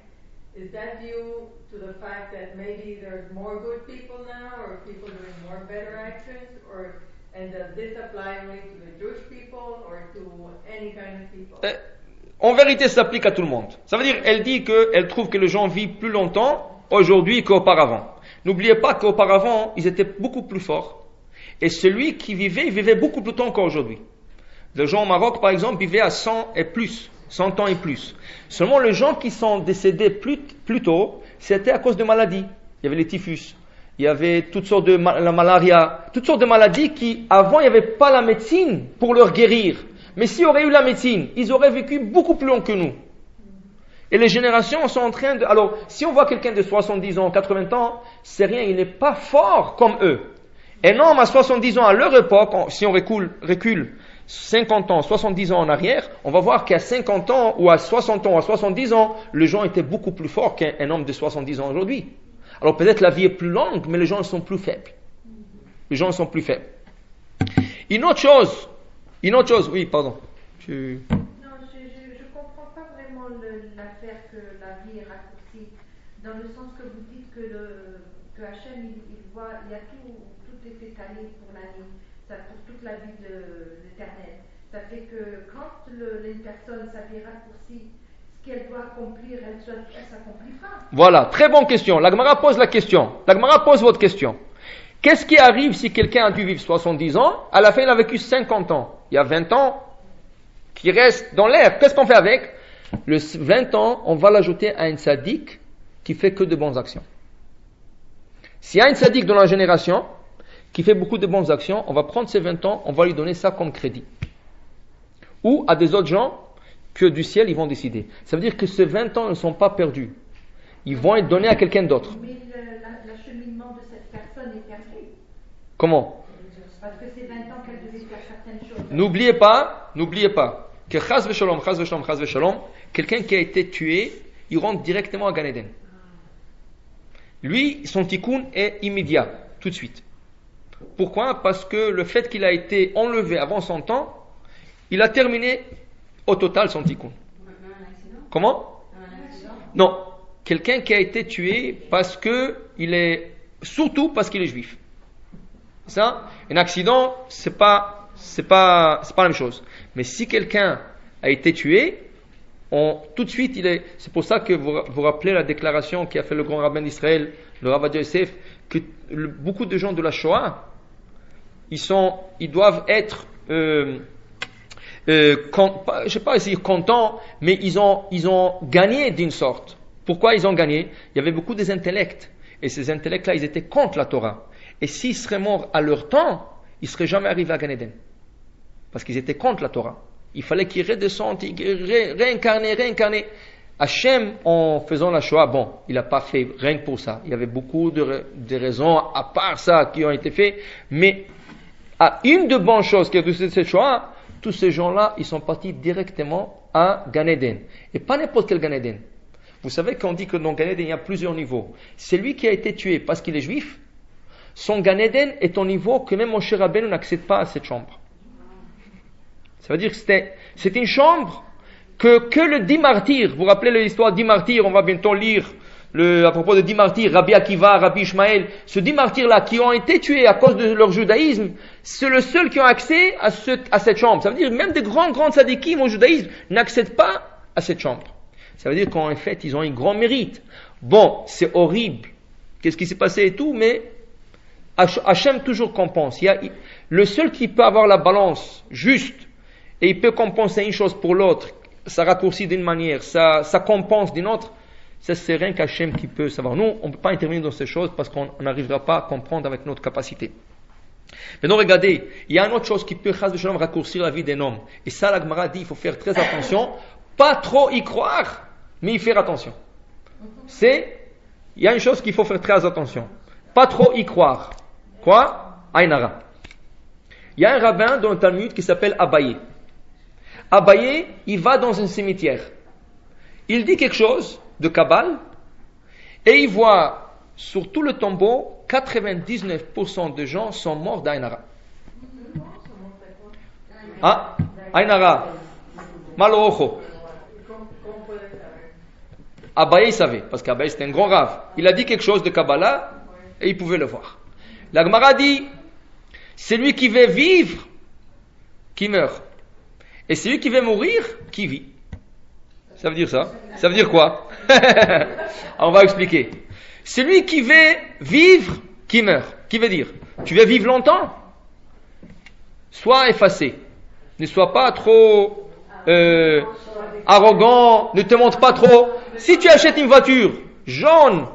Is that due to the fact that maybe there's more good people now, or people doing more better actions, and does this apply only to the Jewish people or to any kind of people? En vérité, ça s'applique à tout le monde. Ça veut dire, elle dit qu'elle trouve que les gens vivent plus longtemps aujourd'hui qu'auparavant. N'oubliez pas qu'auparavant, ils étaient beaucoup plus forts. Et celui qui vivait, il vivait beaucoup plus longtemps qu'aujourd'hui. Les gens au Maroc, par exemple, vivaient à 100 et plus, 100 ans et plus. Seulement, les gens qui sont décédés plus tôt, c'était à cause de maladies. Il y avait les typhus, il y avait toutes sortes de la malaria, toutes sortes de maladies qui, avant, il n'y avait pas la médecine pour leur guérir. Mais s'il y aurait eu la médecine, ils auraient vécu beaucoup plus long que nous. Et les générations sont en train de... Alors, si on voit quelqu'un de 70 ans, 80 ans, c'est rien, il n'est pas fort comme eux. Un homme à 70 ans à leur époque, si on recule 50 ans, 70 ans en arrière, on va voir qu'à 50 ans, ou à 60 ans, ou à 70 ans, les gens étaient beaucoup plus forts qu'un homme de 70 ans aujourd'hui. Alors peut-être la vie est plus longue, mais les gens sont plus faibles. Les gens sont plus faibles. Une autre chose, oui, pardon. Non, je comprends pas vraiment l'affaire que la vie Dans le sens que vous dites que Hachem, il voit, il y a tout est étalé pour l'année, ça pour toute la vie de l'Éternel. Ça fait que quand une personne, sa vie raccourcie, ce qu'elle doit accomplir, elle s'accomplira. Voilà, très bonne question. La Gemara pose la question. La Gemara pose votre question. Qu'est-ce qui arrive si quelqu'un a dû vivre 70 ans, à la fin il a vécu 50 ans? Il y a 20 ans qui restent dans l'air. Qu'est-ce qu'on fait avec? Le 20 ans, on va l'ajouter à une sadique qui fait que de bonnes actions. S'il y a une sadique dans la génération qui fait beaucoup de bonnes actions, on va prendre ces 20 ans, on va lui donner ça comme crédit. Ou à des autres gens que du ciel ils vont décider. Ça veut dire que ces 20 ans ne sont pas perdus. Ils vont être donnés à quelqu'un d'autre. Mais l'acheminement de cette personne est perdu. Comment? Parce que c'est 20 ans qu'elle devait faire certaines choses. N'oubliez pas que chas v'shalom, quelqu'un qui a été tué, il rentre directement à Gan Eden. Lui, son tikkun est immédiat, tout de suite. Pourquoi? Parce que le fait qu'il a été enlevé avant son temps, il a terminé au total son tikkun. Comment? Non. Quelqu'un qui a été tué surtout parce qu'il est juif. Ça, un accident, c'est pas la même chose. Mais si quelqu'un a été tué, tout de suite, c'est pour ça que vous rappelez la déclaration qu'a fait le grand rabbin d'Israël, le Rav Ovadia Yosef, que beaucoup de gens de la Shoah, ils doivent être, je sais pas si contents, mais ils ont gagné d'une sorte. Pourquoi ils ont gagné? Il y avait beaucoup des intellects, et ces intellects-là, ils étaient contre la Torah. Et s'ils seraient morts à leur temps, ils ne seraient jamais arrivés à Gan Eden. Parce qu'ils étaient contre la Torah. Il fallait qu'ils redescendent, réincarner. Hachem, en faisant la Shoah, il n'a pas fait rien que pour ça. Il y avait beaucoup de raisons, à part ça, qui ont été faites. Mais, à une de bonnes choses qui a été cette Shoah, tous ces gens-là, ils sont partis directement à Gan Eden. Et pas n'importe quel Gan Eden. Vous savez qu'on dit que dans Gan Eden, il y a plusieurs niveaux. Celui qui a été tué parce qu'il est juif, son Gan Eden est au niveau que même Moshe Rabbeinu n'accède pas à cette chambre. Ça veut dire que c'est une chambre que le 10 martyrs, vous vous rappelez l'histoire de 10 martyrs, on va bientôt lire à propos de 10 martyrs, Rabbi Akiva, Rabbi Ishmael, ces 10 martyrs-là qui ont été tués à cause de leur judaïsme, c'est le seul qui ont accès à cette chambre. Ça veut dire même des grands sadikim au judaïsme n'accèdent pas à cette chambre. Ça veut dire qu'en fait, ils ont un grand mérite. C'est horrible. Qu'est-ce qui s'est passé et tout, mais Hachem toujours compense. Le seul qui peut avoir la balance juste, et il peut compenser une chose pour l'autre, ça raccourcit d'une manière, ça compense d'une autre, ça c'est rien qu'Hachem qui peut savoir. Nous, on ne peut pas intervenir dans ces choses parce qu'on n'arrivera pas à comprendre avec notre capacité. Maintenant, regardez, il y a une autre chose qui peut raccourcir la vie d'un homme. Et ça, la Gemara dit, il faut faire très attention, pas trop y croire, mais y faire attention. Il y a une chose qu'il faut faire très attention, pas trop y croire. Quoi? Aynara. Il y a un rabbin dans le Talmud qui s'appelle Abaye. Abaye, il va dans un cimetière. Il dit quelque chose de Kabbale et il voit sur tout le tombeau 99% de gens sont morts d'Aynara. Aynara. Maloocho. Abaye savait, parce qu'Abaye c'était un grand rave. Il a dit quelque chose de Kabbalah et il pouvait le voir. La Gemara dit, celui qui veut vivre, qui meurt. Et celui qui veut mourir, qui vit. Ça veut dire ça? Ça veut dire quoi? On va expliquer. Celui qui veut vivre, qui meurt. Qui veut dire? Tu veux vivre longtemps? Sois effacé. Ne sois pas trop arrogant, ne te montre pas trop. Si tu achètes une voiture jaune,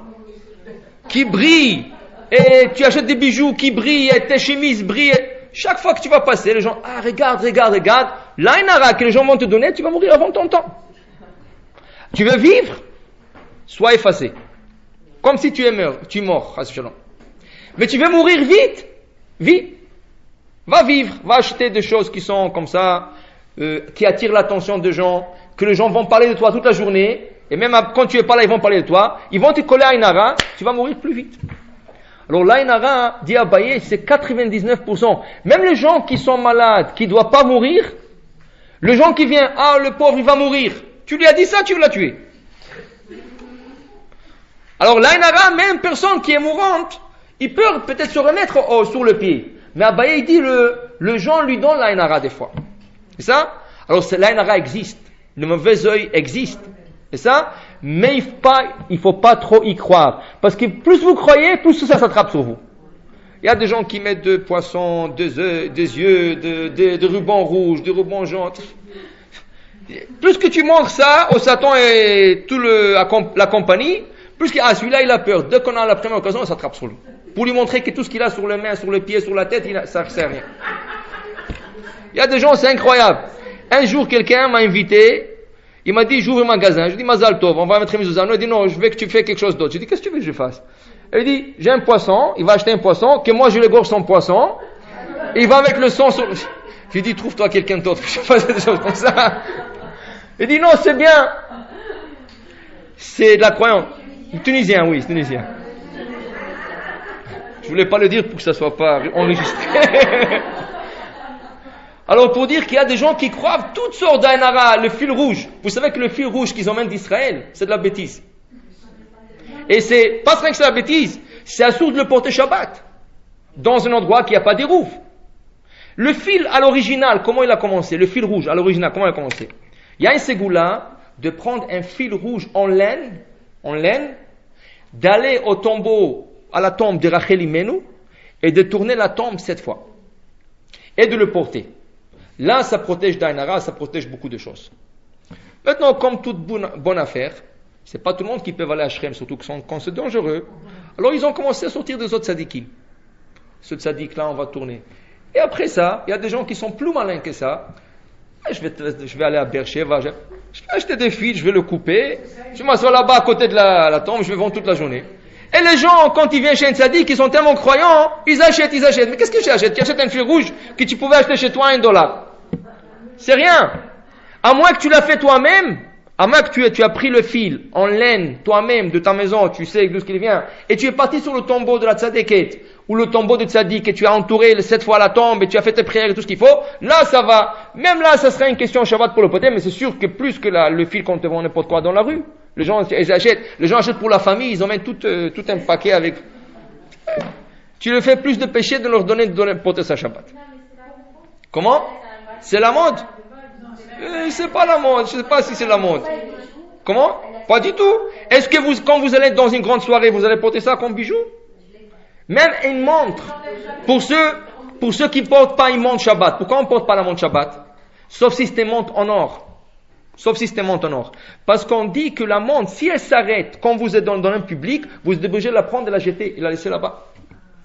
qui brille, et tu achètes des bijoux qui brillent, et tes chemises brillent, chaque fois que tu vas passer, les gens, regarde, l'aïnara que les gens vont te donner, tu vas mourir avant ton temps. Tu veux vivre? Sois effacé. Comme si tu es mort, mais tu veux mourir vite? Vis. Va vivre, va acheter des choses qui sont comme ça, qui attirent l'attention des gens, que les gens vont parler de toi toute la journée, et même quand tu es pas là, ils vont parler de toi, ils vont te coller à Aynara, tu vas mourir plus vite. Alors l'Aynara, dit Abaye, c'est 99%. Même les gens qui sont malades, qui ne doivent pas mourir, le gens qui vient, le pauvre, il va mourir. Tu lui as dit ça, tu l'as tué. Alors l'Aïn Hara, même personne qui est mourante, il peut peut-être se remettre sur le pied. Mais Abaye, il dit, le gens lui donne l'Aïn Hara des fois. C'est ça? Alors l'Aïn Hara existe. Le mauvais œil existe. C'est ça? Mais il faut pas trop y croire. Parce que plus vous croyez, plus ça s'attrape sur vous. Il y a des gens qui mettent de poissons, des yeux, des rubans rouges, des rubans jaunes. Plus que tu montres ça au Satan et la compagnie, plus que celui-là il a peur. Dès qu'on a la première occasion, on s'attrape sur lui. Pour lui montrer que tout ce qu'il a sur les mains, sur les pieds, sur la tête, ça ne sert à rien. Il y a des gens, c'est incroyable. Un jour, quelqu'un m'a invité, il m'a dit, j'ouvre un magasin. Je dis, Mazal Tov, on va mettre mes anneaux. Il dit, non, je veux que tu fasses quelque chose d'autre. Je dis, qu'est-ce que tu veux que je fasse? Il dit, j'ai un poisson, il va acheter un poisson, que moi je l'égorge son poisson, et il va avec le sang sur... J'ai dit, trouve-toi quelqu'un d'autre, je fais des choses comme ça. Il dit, non, c'est bien. C'est de la croyance. Tunisien, oui, c'est tunisien. Je voulais pas le dire pour que ça soit pas enregistré. Alors, pour dire qu'il y a des gens qui croient toutes sortes d'Aïn Hara, le fil rouge. Vous savez que le fil rouge qu'ils emmènent d'Israël, c'est de la bêtise. Et c'est pas vrai que c'est la bêtise, c'est assourd de le porter Shabbat. Dans un endroit qui n'a pas d'érouf. Le fil à l'original, comment il a commencé? Le fil rouge à l'original, comment il a commencé? Il y a un ségoula de prendre un fil rouge en laine, d'aller au tombeau, à la tombe de Rachel Imenu, et de tourner la tombe 7 fois. Et de le porter. Là, ça protège d'Aïn Hara, ça protège beaucoup de choses. Maintenant, comme toute bonne affaire, c'est pas tout le monde qui peut aller à Shrem, surtout quand c'est dangereux. Alors, ils ont commencé à sortir des autres tzadikim. Ce tzadik-là, on va tourner. Et après ça, il y a des gens qui sont plus malins que ça. Je vais aller à Beersheba, je vais acheter des fils, je vais le couper. Je m'assois là-bas à côté de la tombe, je vais vendre toute la journée. Et les gens, quand ils viennent chez un tzaddik, ils sont tellement croyants, ils achètent. Mais qu'est-ce que tu achètes? Tu achètes un fil rouge que tu pouvais acheter chez toi à $1. C'est rien. À moins que tu l'as fait toi-même, à moins que tu as pris le fil en laine toi-même de ta maison, tu sais d'où il vient, et tu es parti sur le tombeau de la tzaddiket, ou le tombeau de tzaddik, et tu as entouré 7 fois la tombe, et tu as fait tes prières et tout ce qu'il faut, là ça va. Même là, ça serait une question Shabbat pour le poté, mais c'est sûr que plus que le fil qu'on te vend n'importe quoi dans la rue. Les gens achètent pour la famille, ils emmènent tout un paquet avec. Tu le fais plus de péché de leur donner porter sa Shabbat. Comment? C'est la mode? C'est pas la mode, je sais pas si c'est la mode. Comment? Pas du tout. Est-ce que quand vous allez dans une grande soirée, vous allez porter ça comme bijou? Même une montre. Pour ceux qui portent pas une montre Shabbat. Pourquoi on porte pas la montre Shabbat? Sauf si c'est une montre en or. Parce qu'on dit que la montre, si elle s'arrête quand vous êtes dans un public, vous êtes obligé de la prendre et la jeter et la laisser là-bas.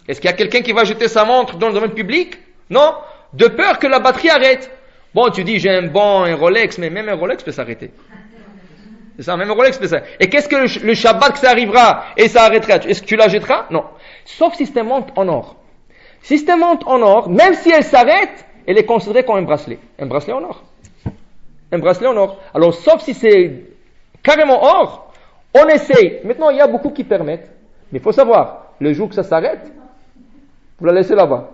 Est-ce qu'il y a quelqu'un qui va jeter sa montre dans le domaine public? Non. De peur que la batterie arrête. Bon, tu dis, j'ai un Rolex, mais même un Rolex peut s'arrêter. C'est ça, même un Rolex peut s'arrêter. Et qu'est-ce que le Shabbat que ça arrivera et ça arrêtera? Est-ce que tu la jetteras? Non. Sauf si c'est une montre en or. Si c'est une montre en or, même si elle s'arrête, elle est considérée comme un bracelet. Un bracelet en or. Alors, sauf si c'est carrément or, on essaye. Maintenant, il y a beaucoup qui permettent. Mais il faut savoir, le jour que ça s'arrête, vous la laissez là-bas.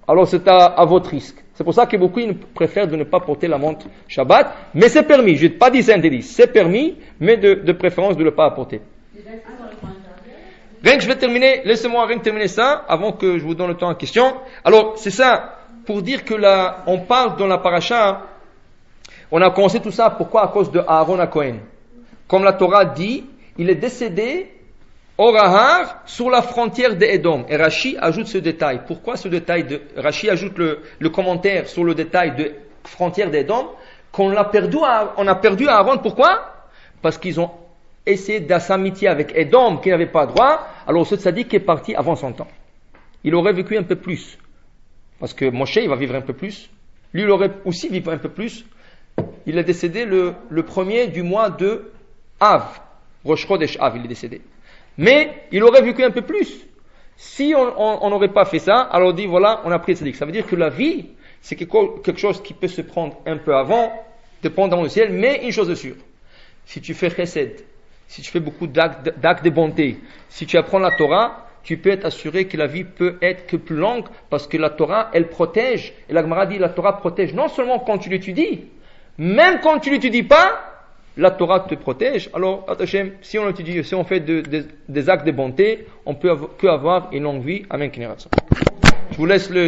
Alors, c'est à votre risque. C'est pour ça que beaucoup préfèrent de ne pas porter la montre Shabbat. Mais c'est permis. Je n'ai pas dit c'est interdit. C'est permis, mais de préférence de ne pas apporter. Rien que je vais terminer, laissez-moi terminer ça, avant que je vous donne le temps en question. Alors, c'est ça, pour dire que là, on parle dans la paracha. On a commencé tout ça, pourquoi? À cause de Aaron à Cohen. Comme la Torah dit, il est décédé au Rahar sur la frontière d'Édom. Et Rashi ajoute ce détail. Pourquoi ce détail? Rashi ajoute le commentaire sur le détail de frontière d'Édom, on a perdu Aaron. Pourquoi? Parce qu'ils ont essayé d'assamitié avec Édom, qui n'avait pas droit. Alors ce tzaddik est parti avant son temps. Il aurait vécu un peu plus. Parce que Moshe, il va vivre un peu plus. Lui, il aurait aussi vécu un peu plus. Il est décédé le premier du mois de Av. Rosh Chodesh Av, il est décédé. Mais il aurait vécu un peu plus. Si on n'aurait pas fait ça, alors on dit voilà, on a pris le tzaddik. Ça veut dire que la vie, c'est quelque chose qui peut se prendre un peu avant, dépendant du ciel, mais une chose est sûre. Si tu fais chesed, si tu fais beaucoup d'actes de bonté, si tu apprends la Torah, tu peux être assuré que la vie peut être que plus longue, parce que la Torah, elle protège. Et la Gemara dit, la Torah protège non seulement quand tu l'étudies, même quand tu l'étudies pas, la Torah te protège, alors, Hashem, si on étudie, si on fait des actes de bonté, on peut que avoir une longue vie. Amen. Je vous laisse le